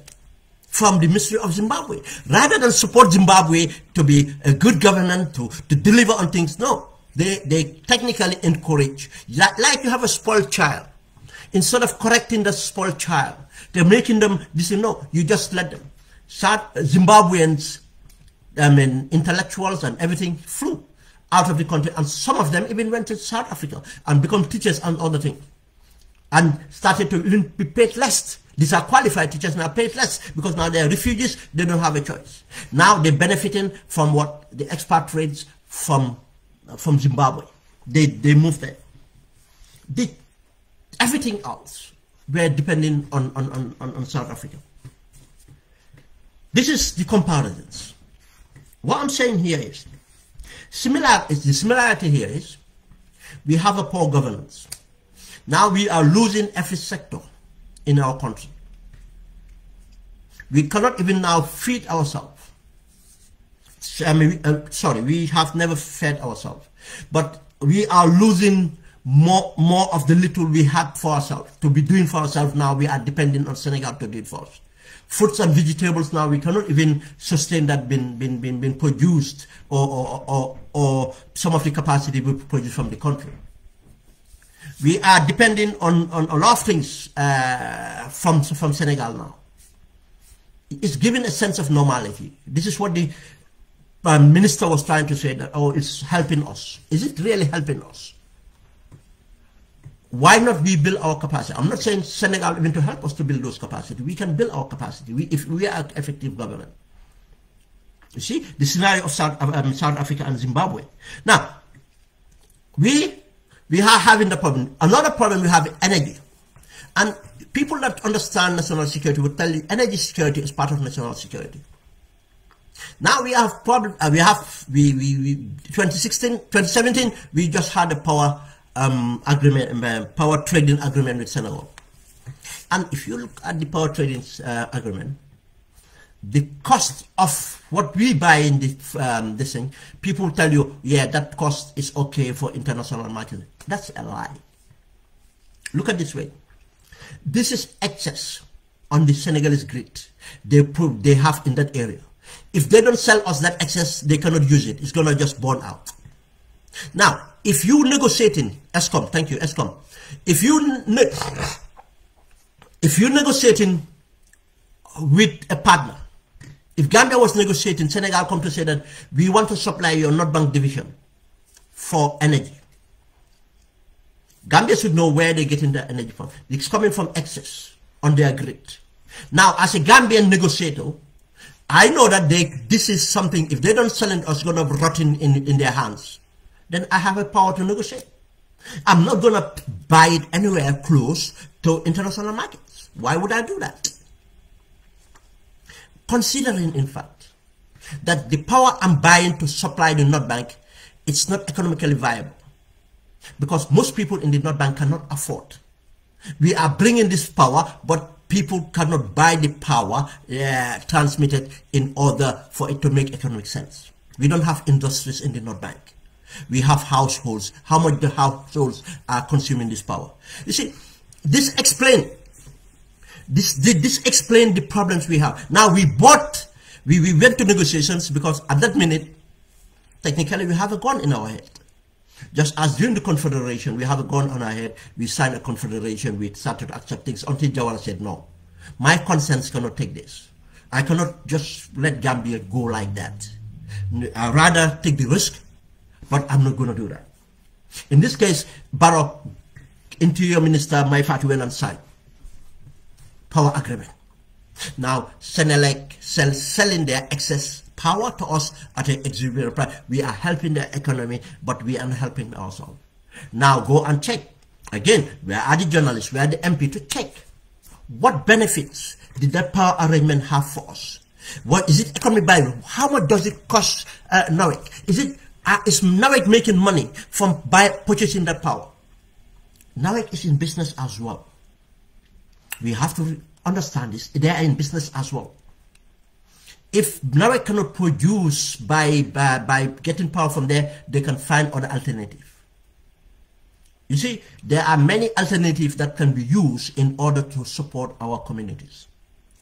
from the mystery of Zimbabwe. Rather than support Zimbabwe to be a good government, to deliver on things, no. They technically encourage. Like you have a spoiled child. Instead of correcting the spoiled child, they're making them, no, you just let them. Zimbabweans, intellectuals and everything flew out of the country, and some of them even went to South Africa and become teachers and other things, and started to even be paid less. These are qualified teachers now, paid less, because now they're refugees, they don't have a choice. Now they're benefiting from what the expatriates from Zimbabwe. They moved there. Everything else were depending on South Africa. This is the comparisons. What I'm saying here is, the similarity here is, we have a poor governance. Now we are losing every sector in our country. We cannot even now feed ourselves. We have never fed ourselves, but we are losing more of the little we had for ourselves, to be doing for ourselves. Now we are depending on Senegal to do it for us. Fruits and vegetables, now we cannot even sustain that being produced, or some of the capacity we produce from the country. We are depending on a lot of things from Senegal now. It's giving a sense of normality. This is what the minister was trying to say, that, oh, it's helping us. Is it really helping us? Why not we build our capacity? I'm not saying Senegal even to help us to build those capacity. We can build our capacity if we are an effective government. You see, the scenario of South Africa and Zimbabwe. Now, we are having the problem. Another problem we have is energy. And people that understand national security will tell you energy security is part of national security. Now we have problem. 2017, we just had a power agreement, power trading agreement with Senegal. And if you look at the power trading agreement, the cost of what we buy in this thing, people tell you, yeah, that cost is okay for international market. That's a lie. Look at this way. This is excess on the Senegalese grid. They have in that area. If they don't sell us that excess, they cannot use it. It's gonna just burn out. Now, if you negotiating, ESCOM, thank you, ESCOM. If you negotiating with a partner, if Gambia was negotiating, Senegal come to say that we want to supply your North Bank division for energy. Gambia should know where they're getting their energy from. It's coming from excess on their grid. Now, as a Gambian negotiator, I know that this is something, if they don't sell it, it's going to rot in their hands. Then I have a power to negotiate. I'm not going to buy it anywhere close to international markets. Why would I do that? Considering, in fact, that the power I'm buying to supply the North Bank, it's not economically viable. Because most people in the North Bank cannot afford We are bringing this power, but people cannot buy the power transmitted in order for it to make economic sense. We don't have industries in the North Bank. We have households. How much the households are consuming this power? You see, this explains the problems we have. Now we went to negotiations because at that minute, technically we have a gun in our head. Just as during the Confederation, we have a gun on our head, we signed a Confederation, we started to accept things until Jawara said, no, my conscience cannot take this. I cannot just let Gambia go like that. I'd rather take the risk, but I'm not going to do that. In this case, Barrow, Interior Minister Mai Fatty went and signed power agreement. Now, Senelec selling their excess power to us at an exuberant price. We are helping the economy, but we are not helping ourselves. Now go and check. Again, where are the journalists, where are the MP to check? What benefits did that power arrangement have for us? What is it economic value? How much does it cost NAWEC? Is NAWEC making money from purchasing that power? NAWEC is in business as well. We have to understand this. They are in business as well. If NAWEC cannot produce by getting power from there, they can find other alternatives. You see, there are many alternatives that can be used in order to support our communities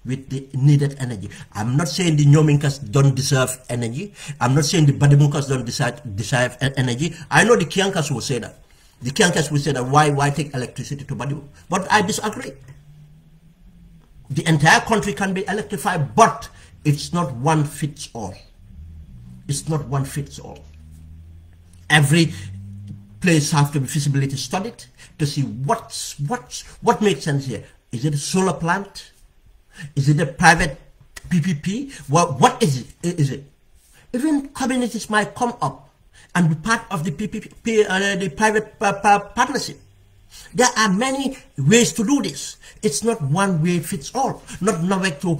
with the needed energy. I'm not saying the Nyominkas don't deserve energy. I'm not saying the Badimukas don't deserve energy. I know the Kiankas will say that. The Kiankas will say that why take electricity to Badimu? But I disagree. The entire country can be electrified, but it's not one fits all. It's not one fits all. Every place has to be feasibility studied to see what makes sense here. Is it a solar plant? Is it a private PPP? What is it? Is it? Even communities might come up and be part of the PPP, the private partnership. There are many ways to do this. It's not one way fits all. Not NAWEC to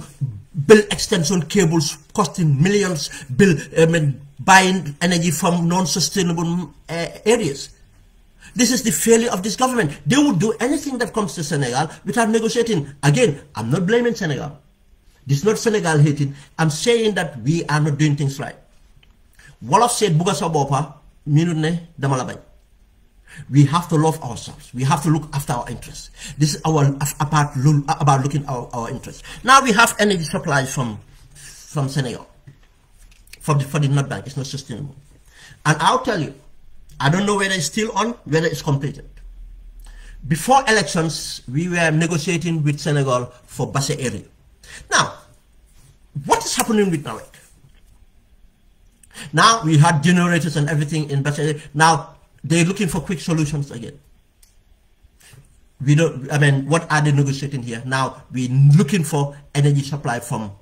build extension cables costing millions, buying energy from non-sustainable areas. This is the failure of this government. They would do anything that comes to Senegal without negotiating. Again, I'm not blaming Senegal. This is not Senegal hating. I'm saying that we are not doing things right. Wolof said, "Buga sa bopa, minute ne dama la bañ." We have to love ourselves. We have to look after our interests. This is about looking at our interests. Now we have energy supplies from Senegal. For the North Bank, it's not sustainable. And I'll tell you, I don't know whether it's still on, whether it's completed. Before elections, we were negotiating with Senegal for Basse area. Now, what is happening with NAWEC? Now we had generators and everything in Basse area. Now they're looking for quick solutions again. We don't. I mean, what are they negotiating here? Now we're looking for energy supply from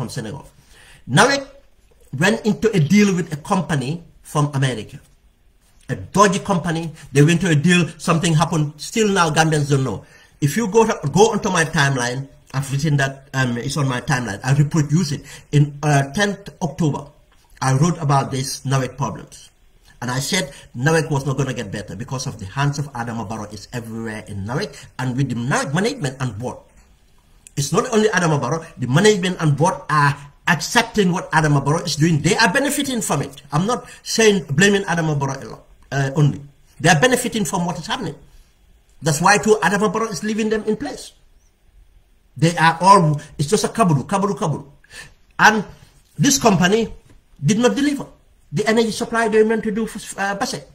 Senegal. NAWEC went into a deal with a company from America, a dodgy company. They went to a deal. Something happened. Still now, Gambians don't know. If you go onto my timeline, I've written that it's on my timeline. I reproduce it in 10th October. I wrote about this NAWEC problems. And I said NAWEC was not going to get better because of the hands of Adama Barrow is everywhere in NAWEC and with the NAWEC management and board. It's not only Adama Barrow, the management and board are accepting what Adama Barrow is doing. They are benefiting from it. I'm not saying blaming Adama Barrow only. They are benefiting from what is happening. That's why too Adama Barrow is leaving them in place. They are all, it's just a kaburu. And this company did not deliver the energy supply they meant to do for Basse.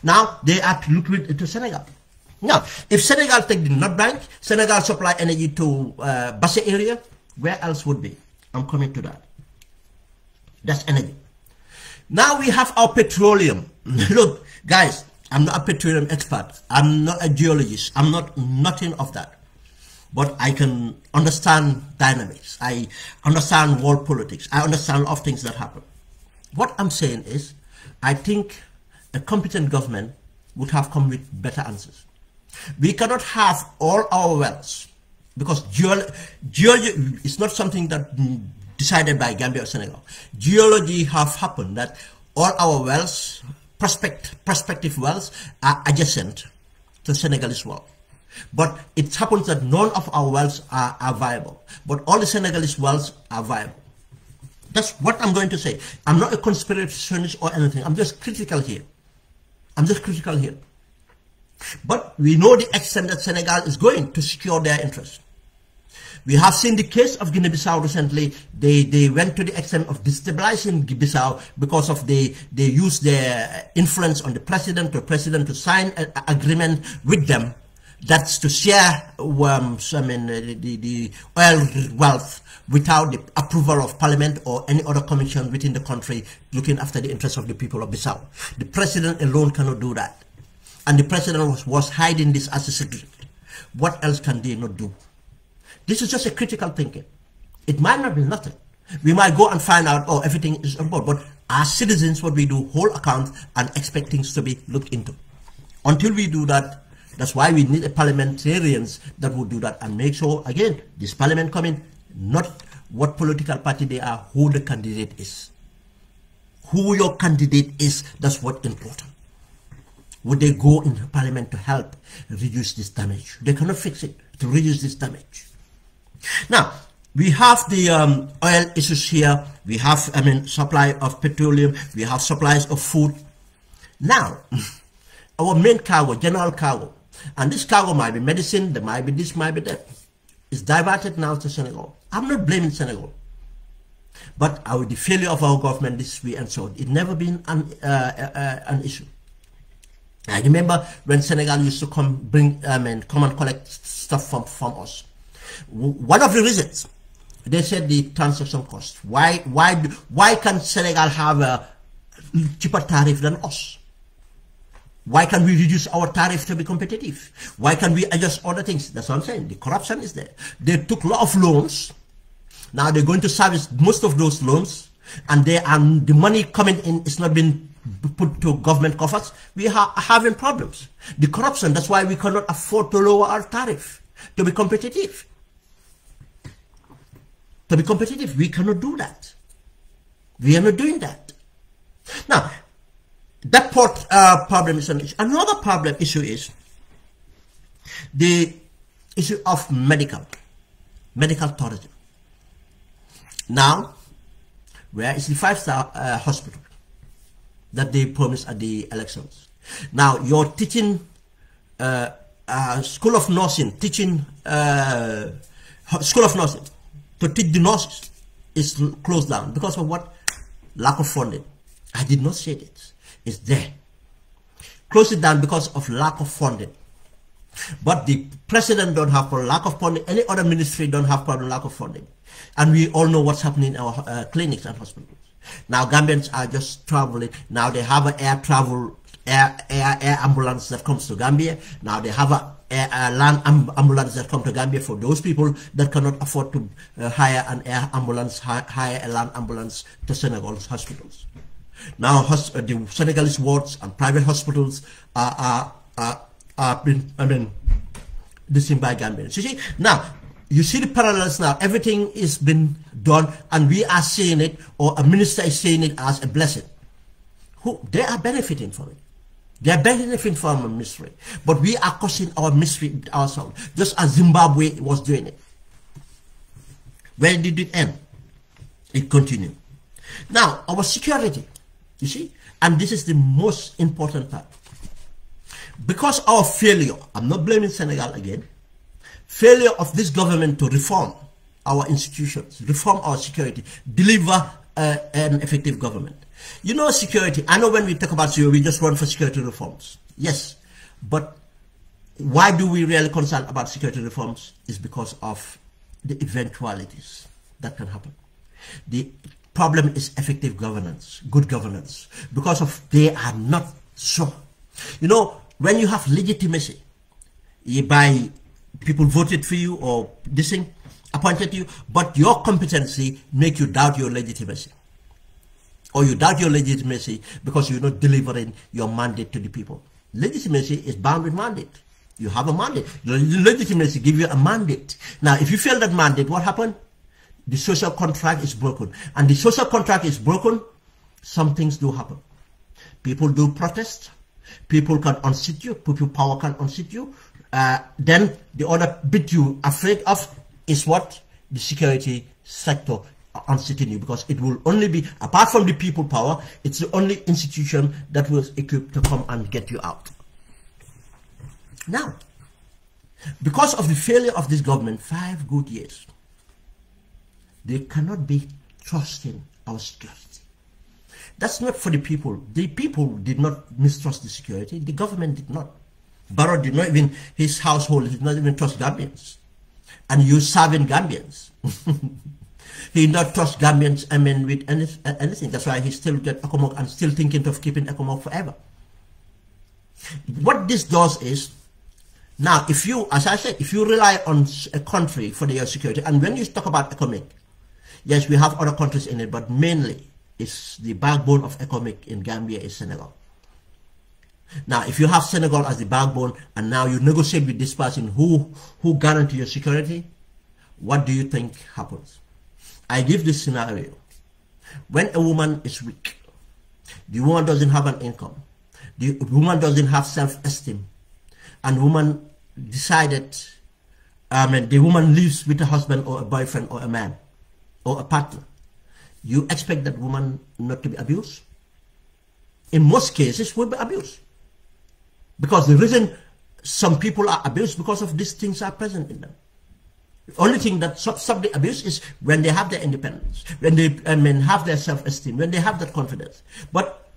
Now they are to look to Senegal. Now, if Senegal take the North Bank, Senegal supply energy to Basse area, where else would be? I'm coming to that. That's energy. Now we have our petroleum. Look, guys, I'm not a petroleum expert. I'm not a geologist. I'm not nothing of that. But I can understand dynamics. I understand world politics. I understand a lot of things that happen. What I'm saying is, I think a competent government would have come with better answers. We cannot have all our wells, because geology is not something that decided by Gambia or Senegal. Geology have happened that all our wells, prospective wells, are adjacent to Senegalese well. But it happens that none of our wells are viable. But all the Senegalese wells are viable. That's what I'm going to say. I'm not a conspirationist or anything. I'm just critical here. But we know the extent that Senegal is going to secure their interests. We have seen the case of Guinea-Bissau recently. They went to the extent of destabilizing Bissau because of they used their influence on the president to sign an agreement with them. That's to share the oil wealth without the approval of parliament or any other commission within the country looking after the interests of the people of Bissau. The president alone cannot do that. And the president was hiding this as a secret. What else can they not do? This is just a critical thinking. It might not be nothing. We might go and find out, oh, everything is on board. But as citizens, what we do, hold account and expect things to be looked into. Until we do that, that's why we need a parliamentarians that will do that and make sure, again, this parliament coming, not what political party they are, who the candidate is. Who your candidate is, that's what's important. Would they go into parliament to help reduce this damage? They cannot fix it to reduce this damage. Now, we have the oil issues here. We have, supply of petroleum. We have supplies of food. Now, our main cargo, general cargo, and this cargo might be medicine, there might be this, might be that, is diverted now to Senegal. I'm not blaming Senegal. But the failure of our government this way and so on, it never been an issue. I remember when Senegal used to come and collect stuff from us. One of the reasons, they said the transaction cost. Why can Senegal have a cheaper tariff than us? Why can we reduce our tariff to be competitive? Why can we adjust other things? That's what I'm saying. The corruption is there. They took a lot of loans. Now they're going to service most of those loans, and the money coming in is not being put to government coffers. We are having problems. The corruption, that's why we cannot afford to lower our tariff to be competitive. To be competitive, we cannot do that. We are not doing that. Now, that port problem is an issue. Another problem issue is the issue of medical tourism. Now, where is the 5-star hospital that they promised at the elections? Now, your teaching, school of nursing, school of nursing, to teach the nurses is closed down because of what? Lack of funding. I did not say it. It's there. Close it down because of lack of funding. But the president don't have a lack of funding. Any other ministry don't have problem lack of funding. And we all know what's happening in our clinics and hospitals. Now Gambians are just traveling. Now they have an air ambulance that comes to Gambia. Now they have a land ambulance that come to Gambia for those people that cannot afford to hire an air ambulance, hire a land ambulance to Senegal's hospitals. Now the Senegalese wards and private hospitals are this by Gambians. You see, now you see the parallels now. Everything is been done, and we are seeing it, or a minister is seeing it as a blessing. They are benefiting from it. They are benefiting from a mystery, but we are causing our mystery ourselves, just as Zimbabwe was doing it. Where did it end? It continued. Now, our security, you see, and this is the most important part. Because our failure, I'm not blaming Senegal again, failure of this government to reform our institutions, reform our security, deliver an effective government. You know, security, I know when we talk about security, we just run for security reforms. Yes, but why do we really concern about security reforms? Is because of the eventualities that can happen. The problem is effective governance, good governance, because of they are not sure. You know, when you have legitimacy, by people voted for you or this thing, appointed you, but your competency make you doubt your legitimacy. Or you doubt your legitimacy because you're not delivering your mandate to the people. Legitimacy is bound with mandate. You have a mandate. The legitimacy gives you a mandate. Now, if you fail that mandate, what happened? The social contract is broken. And the social contract is broken, some things do happen. People do protest. People can unseat you. People power can unseat you. then the other bit you afraid of is what? The security sector unseating you, because it will only be, apart from the people power, it's the only institution that was equipped to come and get you out. Now, because of the failure of this government, 5 good years, they cannot be trusting our security. That's not for the people. The people did not mistrust the security. The government did not. Barrow did not even, his household did not even trust Gambians. And you serving Gambians. He did not trust Gambians, I mean, with anything. That's why he still get 𝐾𝐲𝐬𝐧𝐠 and still thinking of keeping 𝐾𝐲𝐬𝐧𝐠 forever. What this does is, now, if you, as I said, if you rely on a country for their security, and when you talk about economic, yes, we have other countries in it, but mainly it's the backbone of economic in Gambia is Senegal. Now, if you have Senegal as the backbone, and now you negotiate with this person who guarantee your security, what do you think happens? I give this scenario. When a woman is weak, the woman doesn't have an income, the woman doesn't have self-esteem, and woman decided, the woman lives with a husband or a boyfriend or a man or a partner, you expect that woman not to be abused? In most cases, will be abused. Because the reason some people are abused, because of these things are present in them. The only thing that stops the abuse is when they have their independence, when they have their self-esteem, when they have that confidence. But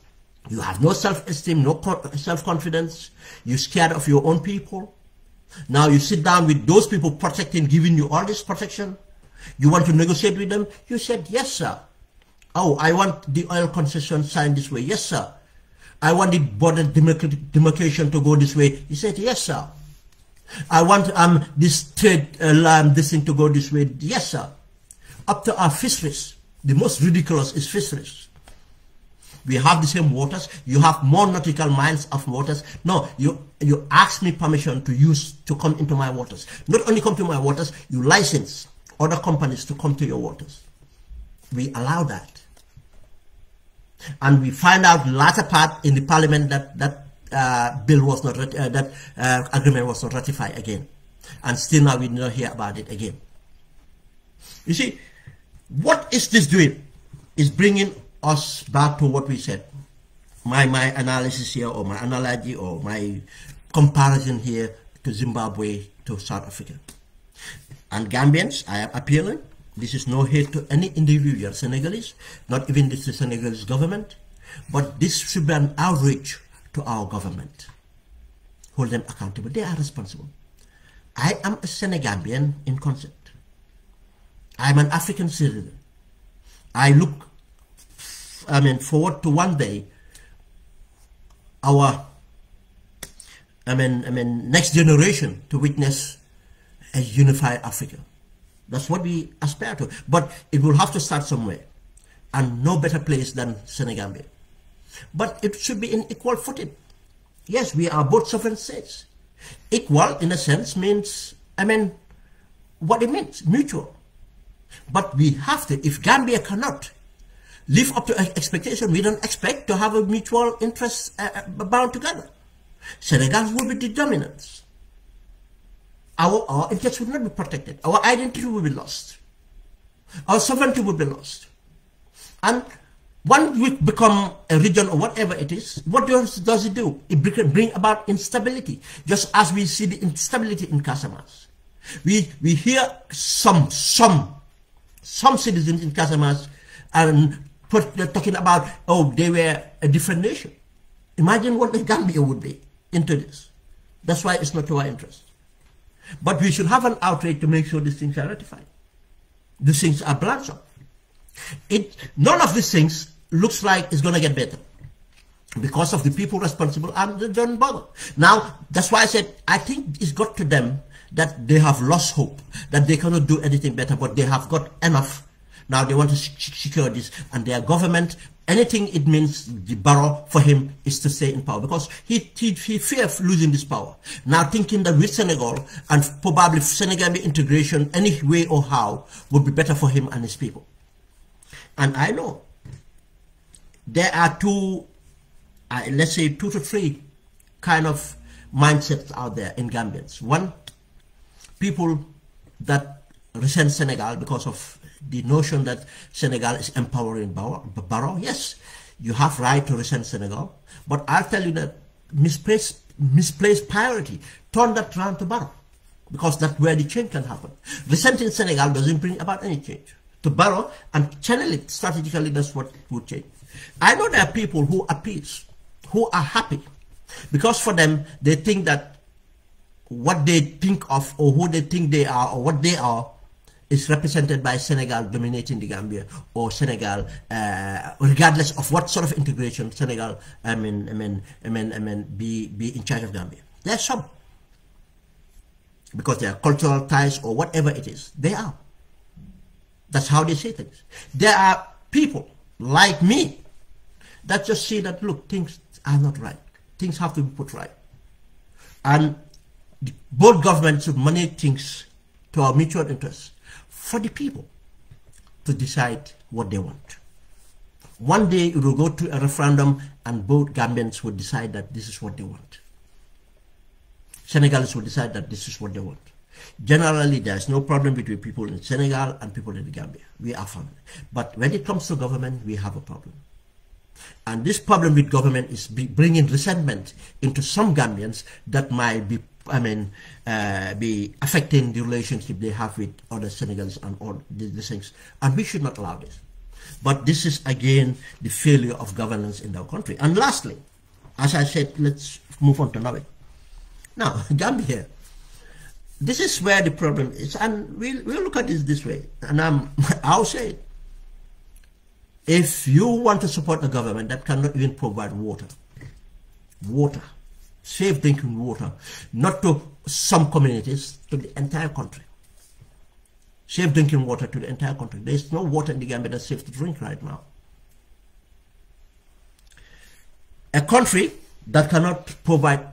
you have no self-esteem, no self-confidence, you're scared of your own people. Now you sit down with those people protecting, giving you all this protection. You want to negotiate with them? You said, yes, sir. Oh, I want the oil concession signed this way. Yes, sir. I want the border demarcation to go this way. He said, yes, sir. I want this trade this thing to go this way. Yes, sir. Up to our fisheries. The most ridiculous is fisheries. We have the same waters. You have more nautical miles of waters. No, you ask me permission to come into my waters. Not only come to my waters, you license other companies to come to your waters. We allow that. And we find out the latter part in the parliament that bill was not, agreement was not ratified again. And still now we do not hear about it again. You see, what is this doing? It's bringing us back to what we said. My analysis here, or my analogy, or my comparison here to Zimbabwe, to South Africa. And Gambians, I am appealing. This is no hate to any individual Senegalese, not even the Senegalese government, but this should be an outreach to our government. Hold them accountable. They are responsible. I am a Senegambian in concept. I am an African citizen. I look, forward to one day our, next generation to witness a unified Africa. That's what we aspire to. But it will have to start somewhere. And no better place than Senegambia. But it should be in equal footing. Yes, we are both sovereign states. Equal, in a sense, means, what it means, mutual. But we have to, if Gambia cannot live up to expectation, we don't expect to have a mutual interest bound together. Senegal will be the dominance. Our interests will not be protected. Our identity will be lost. Our sovereignty will be lost. And when we become a region or whatever it is, what does it do? It bring about instability. Just as we see the instability in Casamance. We hear some citizens in Casamance and talking about, oh, they were a different nation. Imagine what the Gambia would be into this. That's why it's not to our interest. But we should have an outrage to make sure these things are ratified. These things are balanced up. None of these things looks like it's going to get better. Because of the people responsible, and they don't bother. Now, that's why I said, I think it's got to them that they have lost hope, that they cannot do anything better, but they have got enough. Now they want to secure this, and their government, anything it means, the Barrow for him is to stay in power, because he fears losing this power. Now thinking that with Senegal and probably Senegambia integration, any way or how, would be better for him and his people. And I know there are let's say 2 to 3 kind of mindsets out there in Gambians. One, people that resent Senegal because of the notion that Senegal is empowering Barrow. Yes, you have right to resent Senegal, but I'll tell you that misplaced priority, turn that around to Barrow, because that's where the change can happen. Resenting Senegal doesn't bring about any change. To Barrow and channel it strategically, that's what would change. I know there are people who are peace, who are happy, because for them, they think that what they think of, or who they think they are, or what they are, is represented by Senegal dominating the Gambia, or Senegal, regardless of what sort of integration Senegal, be in charge of Gambia. There are some, because they are cultural ties or whatever it is. They are. That's how they say things. There are people like me that just see that, look, things are not right. Things have to be put right. And both governments should manage things to our mutual interests, for the people to decide what they want. One day it will go to a referendum and both Gambians will decide that this is what they want. Senegalese will decide that this is what they want. Generally, there's no problem between people in Senegal and people in the Gambia. We are family. But when it comes to government, we have a problem. And this problem with government is bringing resentment into some Gambians that might be be affecting the relationship they have with other Senegalese and all these things. And we should not allow this. But this is, again, the failure of governance in our country. And lastly, as I said, let's move on to Norway. Now, Gambia, this is where the problem is. And we'll look at this way. And I'll say it. If you want to support a government that cannot even provide water, safe drinking water, not to some communities, to the entire country. Safe drinking water to the entire country. There is no water in the Gambia that's safe to drink right now. A country that cannot provide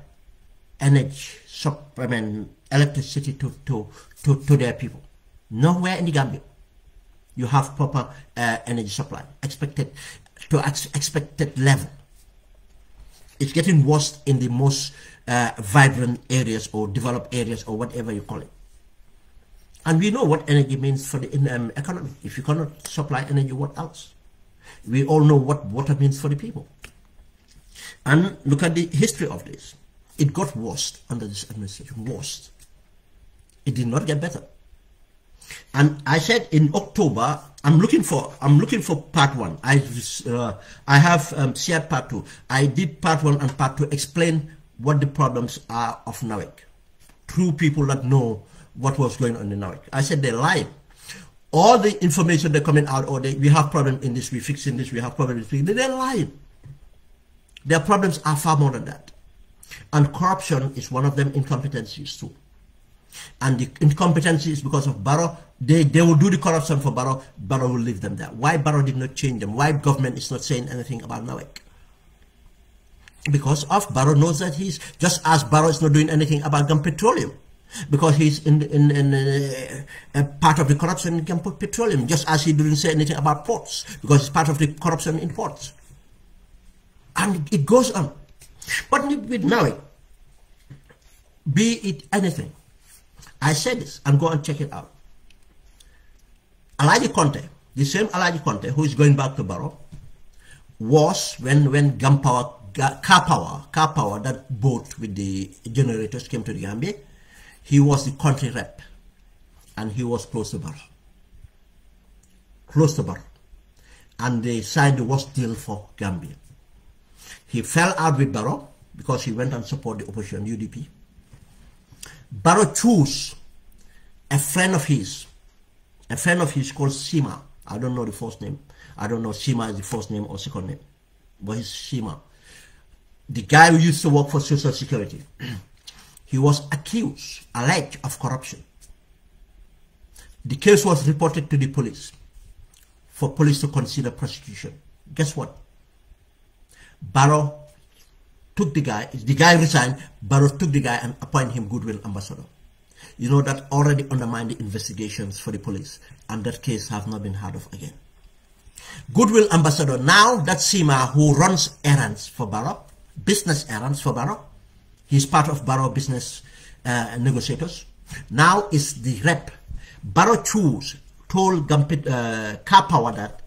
energy, electricity to their people. Nowhere in the Gambia you have proper energy supply, expected level. It's getting worse in the most vibrant areas or developed areas or whatever you call it. And we know what energy means for the economy. If you cannot supply energy, what else? We all know what water means for the people. And look at the history of this. It got worse under this administration, worse. It did not get better. And I said in October, I'm looking for part one. I have shared part two. I did part one and part two, explain what the problems are of NAWEC, through people that know what was going on in NAWEC. I said they lied. All the information they're coming out, or we have problem in this, we fixing this, we have problem in this, they're lying. Their problems are far more than that. And corruption is one of them, incompetencies too. And the incompetency is because of Barrow. They will do the corruption for Barrow. Barrow will leave them there. Why Barrow did not change them? Why government is not saying anything about NAWEC? Because of Barrow knows that he's, just as Barrow is not doing anything about Gum Petroleum, because he's in part of the corruption in Gum Petroleum, just as he didn't say anything about ports, because it's part of the corruption in ports. And it goes on. But with NAWEC, be it anything, I said this, and go and check it out. Alaji Conte, the same Alaji Conte who is going back to Barrow, was when car power, that boat with the generators came to the Gambia, he was the country rep, and he was close to Barrow. Close to Barrow. And they signed the worst deal for Gambia. He fell out with Barrow because he went and supported the opposition, UDP. Barrow chose a friend of his called Sima. I don't know the first name. I don't know if Sima is the first name or second name, but he's Sima. The guy who used to work for Social Security. He was alleged of corruption. The case was reported to the police for police to consider prosecution. Guess what? Barrow took the guy resigned, Barrow took the guy and appointed him goodwill ambassador. You know, that already undermined the investigations for the police, and that case have not been heard of again. Goodwill ambassador, now that Sima who runs errands for Barrow, business errands for Barrow, He's part of Barrow business negotiators. Now is the rep. Barrow told Car Power that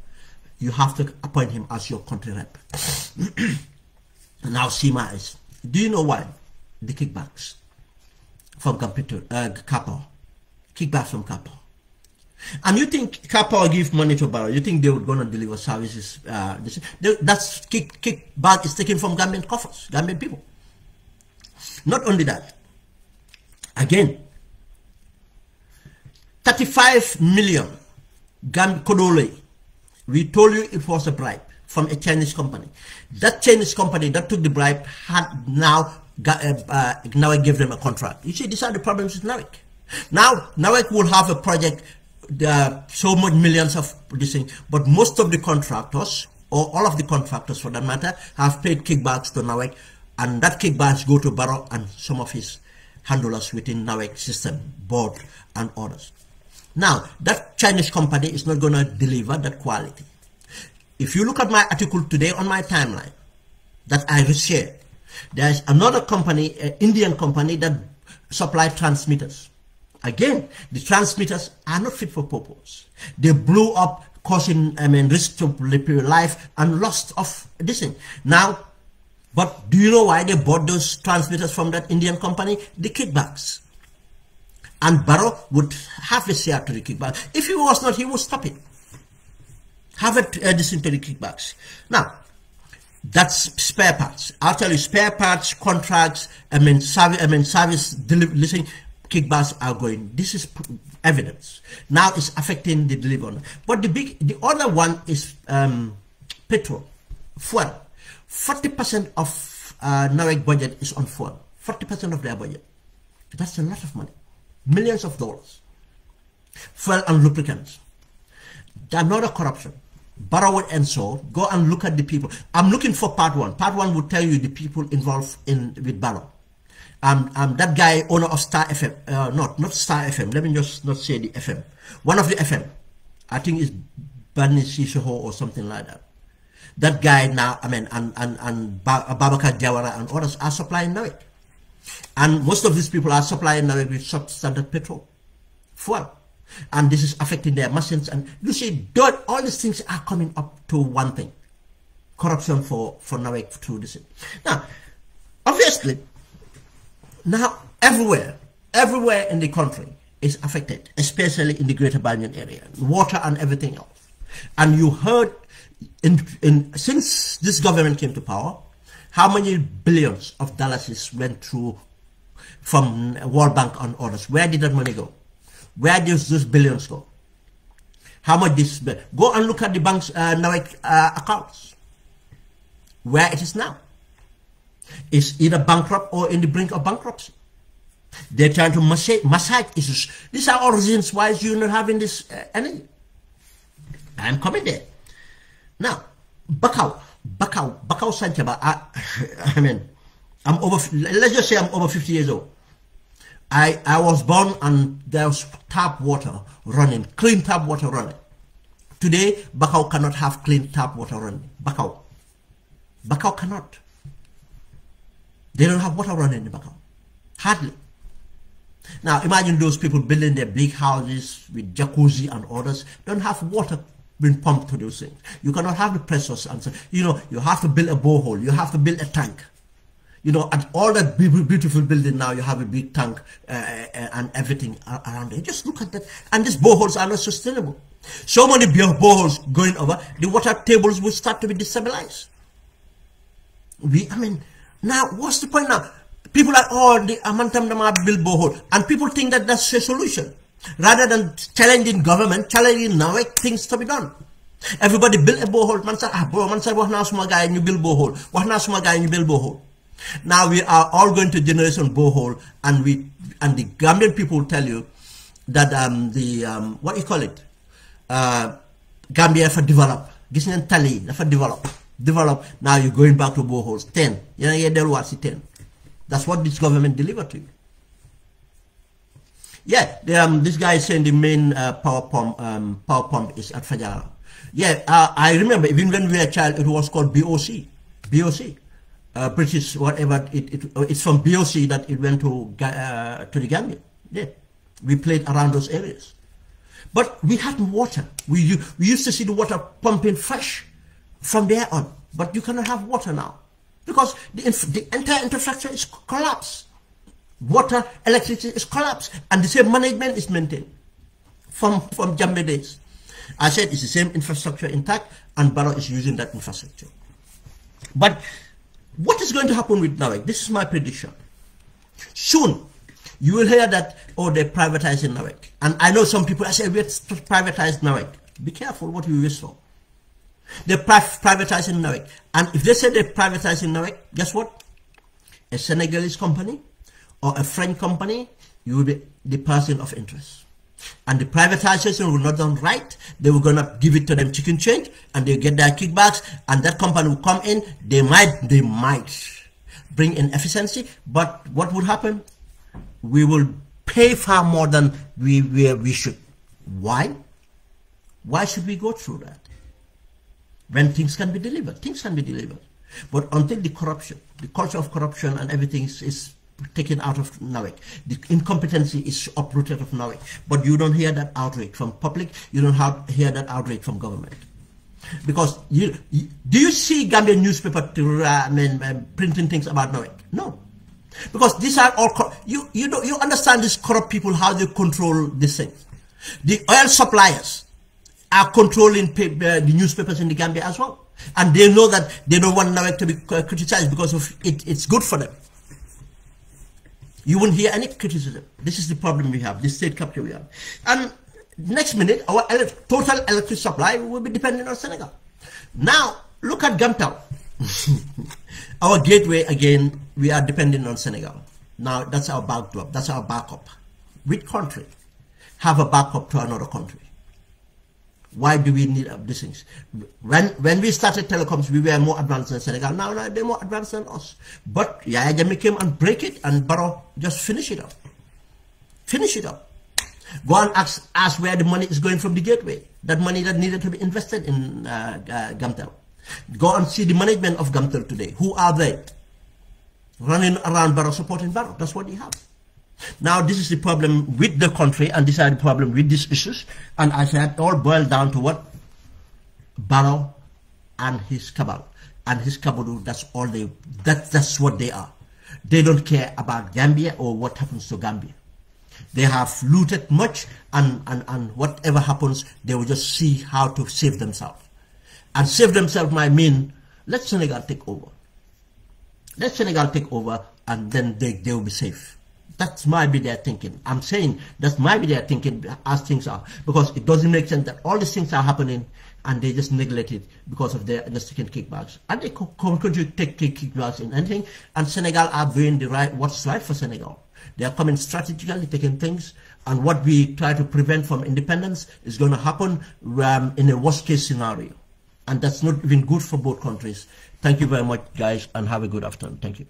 you have to appoint him as your country rep. Now Sima is. Do you know why? The kickbacks from Car Power. Kickbacks from Car Power. And you think Car Power give money to Barrow? You think they were going to deliver services? That's kickback is taken from Gambian coffers, Gambian people. Not only that, again, 35 million Kodole. We told you it was a bribe from a Chinese company. That Chinese company that took the bribe had now NAWEC gave them a contract. You see, these are the problems with NAWEC. Now NAWEC will have a project. There are so much millions of this thing, but most of the contractors, or all of the contractors for that matter, have paid kickbacks to NAWEC, and that kickbacks go to Barrow and some of his handlers within NAWEC system, board and others. Now, that Chinese company is not going to deliver that quality. If you look at my article today on my timeline that I shared, there is another company, an Indian company that supply transmitters. Again, the transmitters are not fit for purpose. They blew up, causing risk to life and loss of this thing. Now, but do you know why they bought those transmitters from that Indian company? The kickbacks. And Barrow would have a share to the kickback. If he was not, he would stop it. Have a addition to the kickbacks. Now, that's spare parts. I'll tell you, spare parts, contracts, service delivery, kickbacks are going. This is evidence. Now it's affecting the delivery. But the other one is petrol, fuel. 40% of NAWEC budget is on fuel. 40% of their budget. That's a lot of money. Millions of dollars. Fuel and lubricants. Another corruption. Barrow and so go and look at the people. I'm looking for part one. Part one would tell you the people involved with Barrow. That guy, owner of Star FM, not Star FM, let me just not say the FM. One of the FM, I think it's Bani Sissoho or something like that. That guy now, and Babakar Jawara and others are supplying NAWEC. And most of these people are supplying NAWEC with substandard petrol, fuel. And this is affecting their machines. And you see, all these things are coming up to one thing. Corruption for NAWEC through this. Now, obviously, now everywhere in the country is affected, especially in the Greater Banyan area, water and everything else. And you heard, since this government came to power, how many billions of dollars went through from World Bank and others. Where did that money go? Where did those billions go? How much this? Go and look at the bank's NAWEC accounts. Where it is now. It's either bankrupt or in the brink of bankruptcy. They're trying to massage issues. These are all reasons why you're not having this energy. I'm coming there. Now, Bakau Sanchaba, I'm over, let's just say I'm over 50 years old. I was born and there was tap water running, clean tap water running. Today, Bakau cannot have clean tap water running. Bakau cannot. They don't have water running in Bakau. Hardly. Now, imagine those people building their big houses with jacuzzi and others, don't have water being pumped to those things. You cannot have the pressures. And so, you have to build a borehole. You have to build a tank. At all that beautiful building now, you have a big tank and everything around it. Just look at that. And these boreholes are not sustainable. So many boreholes going over, the water tables will start to be destabilized. Now, what's the point now? People are, the Amantam Nama build borehole. And people think that that's a solution. Rather than challenging government, challenging NAWEC, things to be done. Everybody build a borehole. Man say, wahna suma guy and you build borehole. Wahna suma guy and you build borehole. Now we are all going to generation borehole, and the Gambian people tell you that what you call it, Gambia for develop. Gisnen tali for develop. Now you're going back to boreholes 10. 10. That's what this government delivered to you. Yeah, this guy is saying the main power pump is at Fajara. Yeah, I remember even when we were a child, it was called BOC. British, whatever, it's from BOC that it went to the Gambia. Yeah. We played around those areas. But we had water. We used to see the water pumping fresh from there on. But you cannot have water now because the entire infrastructure is collapsed. Water, electricity is collapsed, and the same management is maintained from Jammeh days. I said it's the same infrastructure intact, and Barrow is using that infrastructure. But what is going to happen with NAWEC? This is my prediction. Soon, you will hear that, oh, they're privatizing NAWEC. And I know some people, I say, we're privatized NAWEC. Be careful what you wish for. They're privatizing NAWEC. And if they say they're privatizing NAWEC, guess what? A Senegalese company or a French company, you will be the person of interest. And the privatization will not done right. They were going to give it to them chicken change, and they get their kickbacks, and that company will come in. They might bring in efficiency, but what would happen? We will pay far more than we should. Why? Why should we go through that? When things can be delivered, things can be delivered. But until the corruption, the culture of corruption and everything is taken out of NAWEC, the incompetency is uprooted of NAWEC. But you don't hear that outrage from public, you don't hear that outrage from government. Because do you see Gambian newspaper printing things about NAWEC? No. Because these are all, you understand these corrupt people, how they control these things. The oil suppliers are controlling the newspapers in the Gambia as well. And they know that they don't want NAWEC to be criticized because of it's good for them. You won't hear any criticism. This is the problem we have, this state capture we have. And next minute, our total electric supply will be dependent on Senegal. Now, look at Gamtel. Our gateway, again, we are dependent on Senegal. Now, that's our backdrop, that's our backup. Which country have a backup to another country? Why do we need these things? When we started telecoms, we were more advanced than Senegal. Now they're more advanced than us. But Yaya Jammeh came and break it, and Barrow just finish it up. Finish it up. Go and ask where the money is going from the gateway. That money that needed to be invested in Gamtel. Go and see the management of Gamtel today. Who are they? Running around Barrow, supporting Barrow. That's what they have. Now, this is the problem with the country, and these are the problem with these issues. And I said, it all boiled down to what? Barrow and his cabal. And his cabal, that's all that's what they are. They don't care about Gambia or what happens to Gambia. They have looted much, and whatever happens, they will just see how to save themselves. And save themselves might mean, let Senegal take over. Let Senegal take over, and then they will be safe. That might be their thinking. I'm saying that might be their thinking as things are. Because it doesn't make sense that all these things are happening and they just neglect it because of their taking kickbacks. And they continue to take kickbacks in anything. And Senegal are doing what's right for Senegal. They are coming strategically, taking things. And what we try to prevent from independence is going to happen in a worst case scenario. And that's not even good for both countries. Thank you very much, guys, and have a good afternoon. Thank you.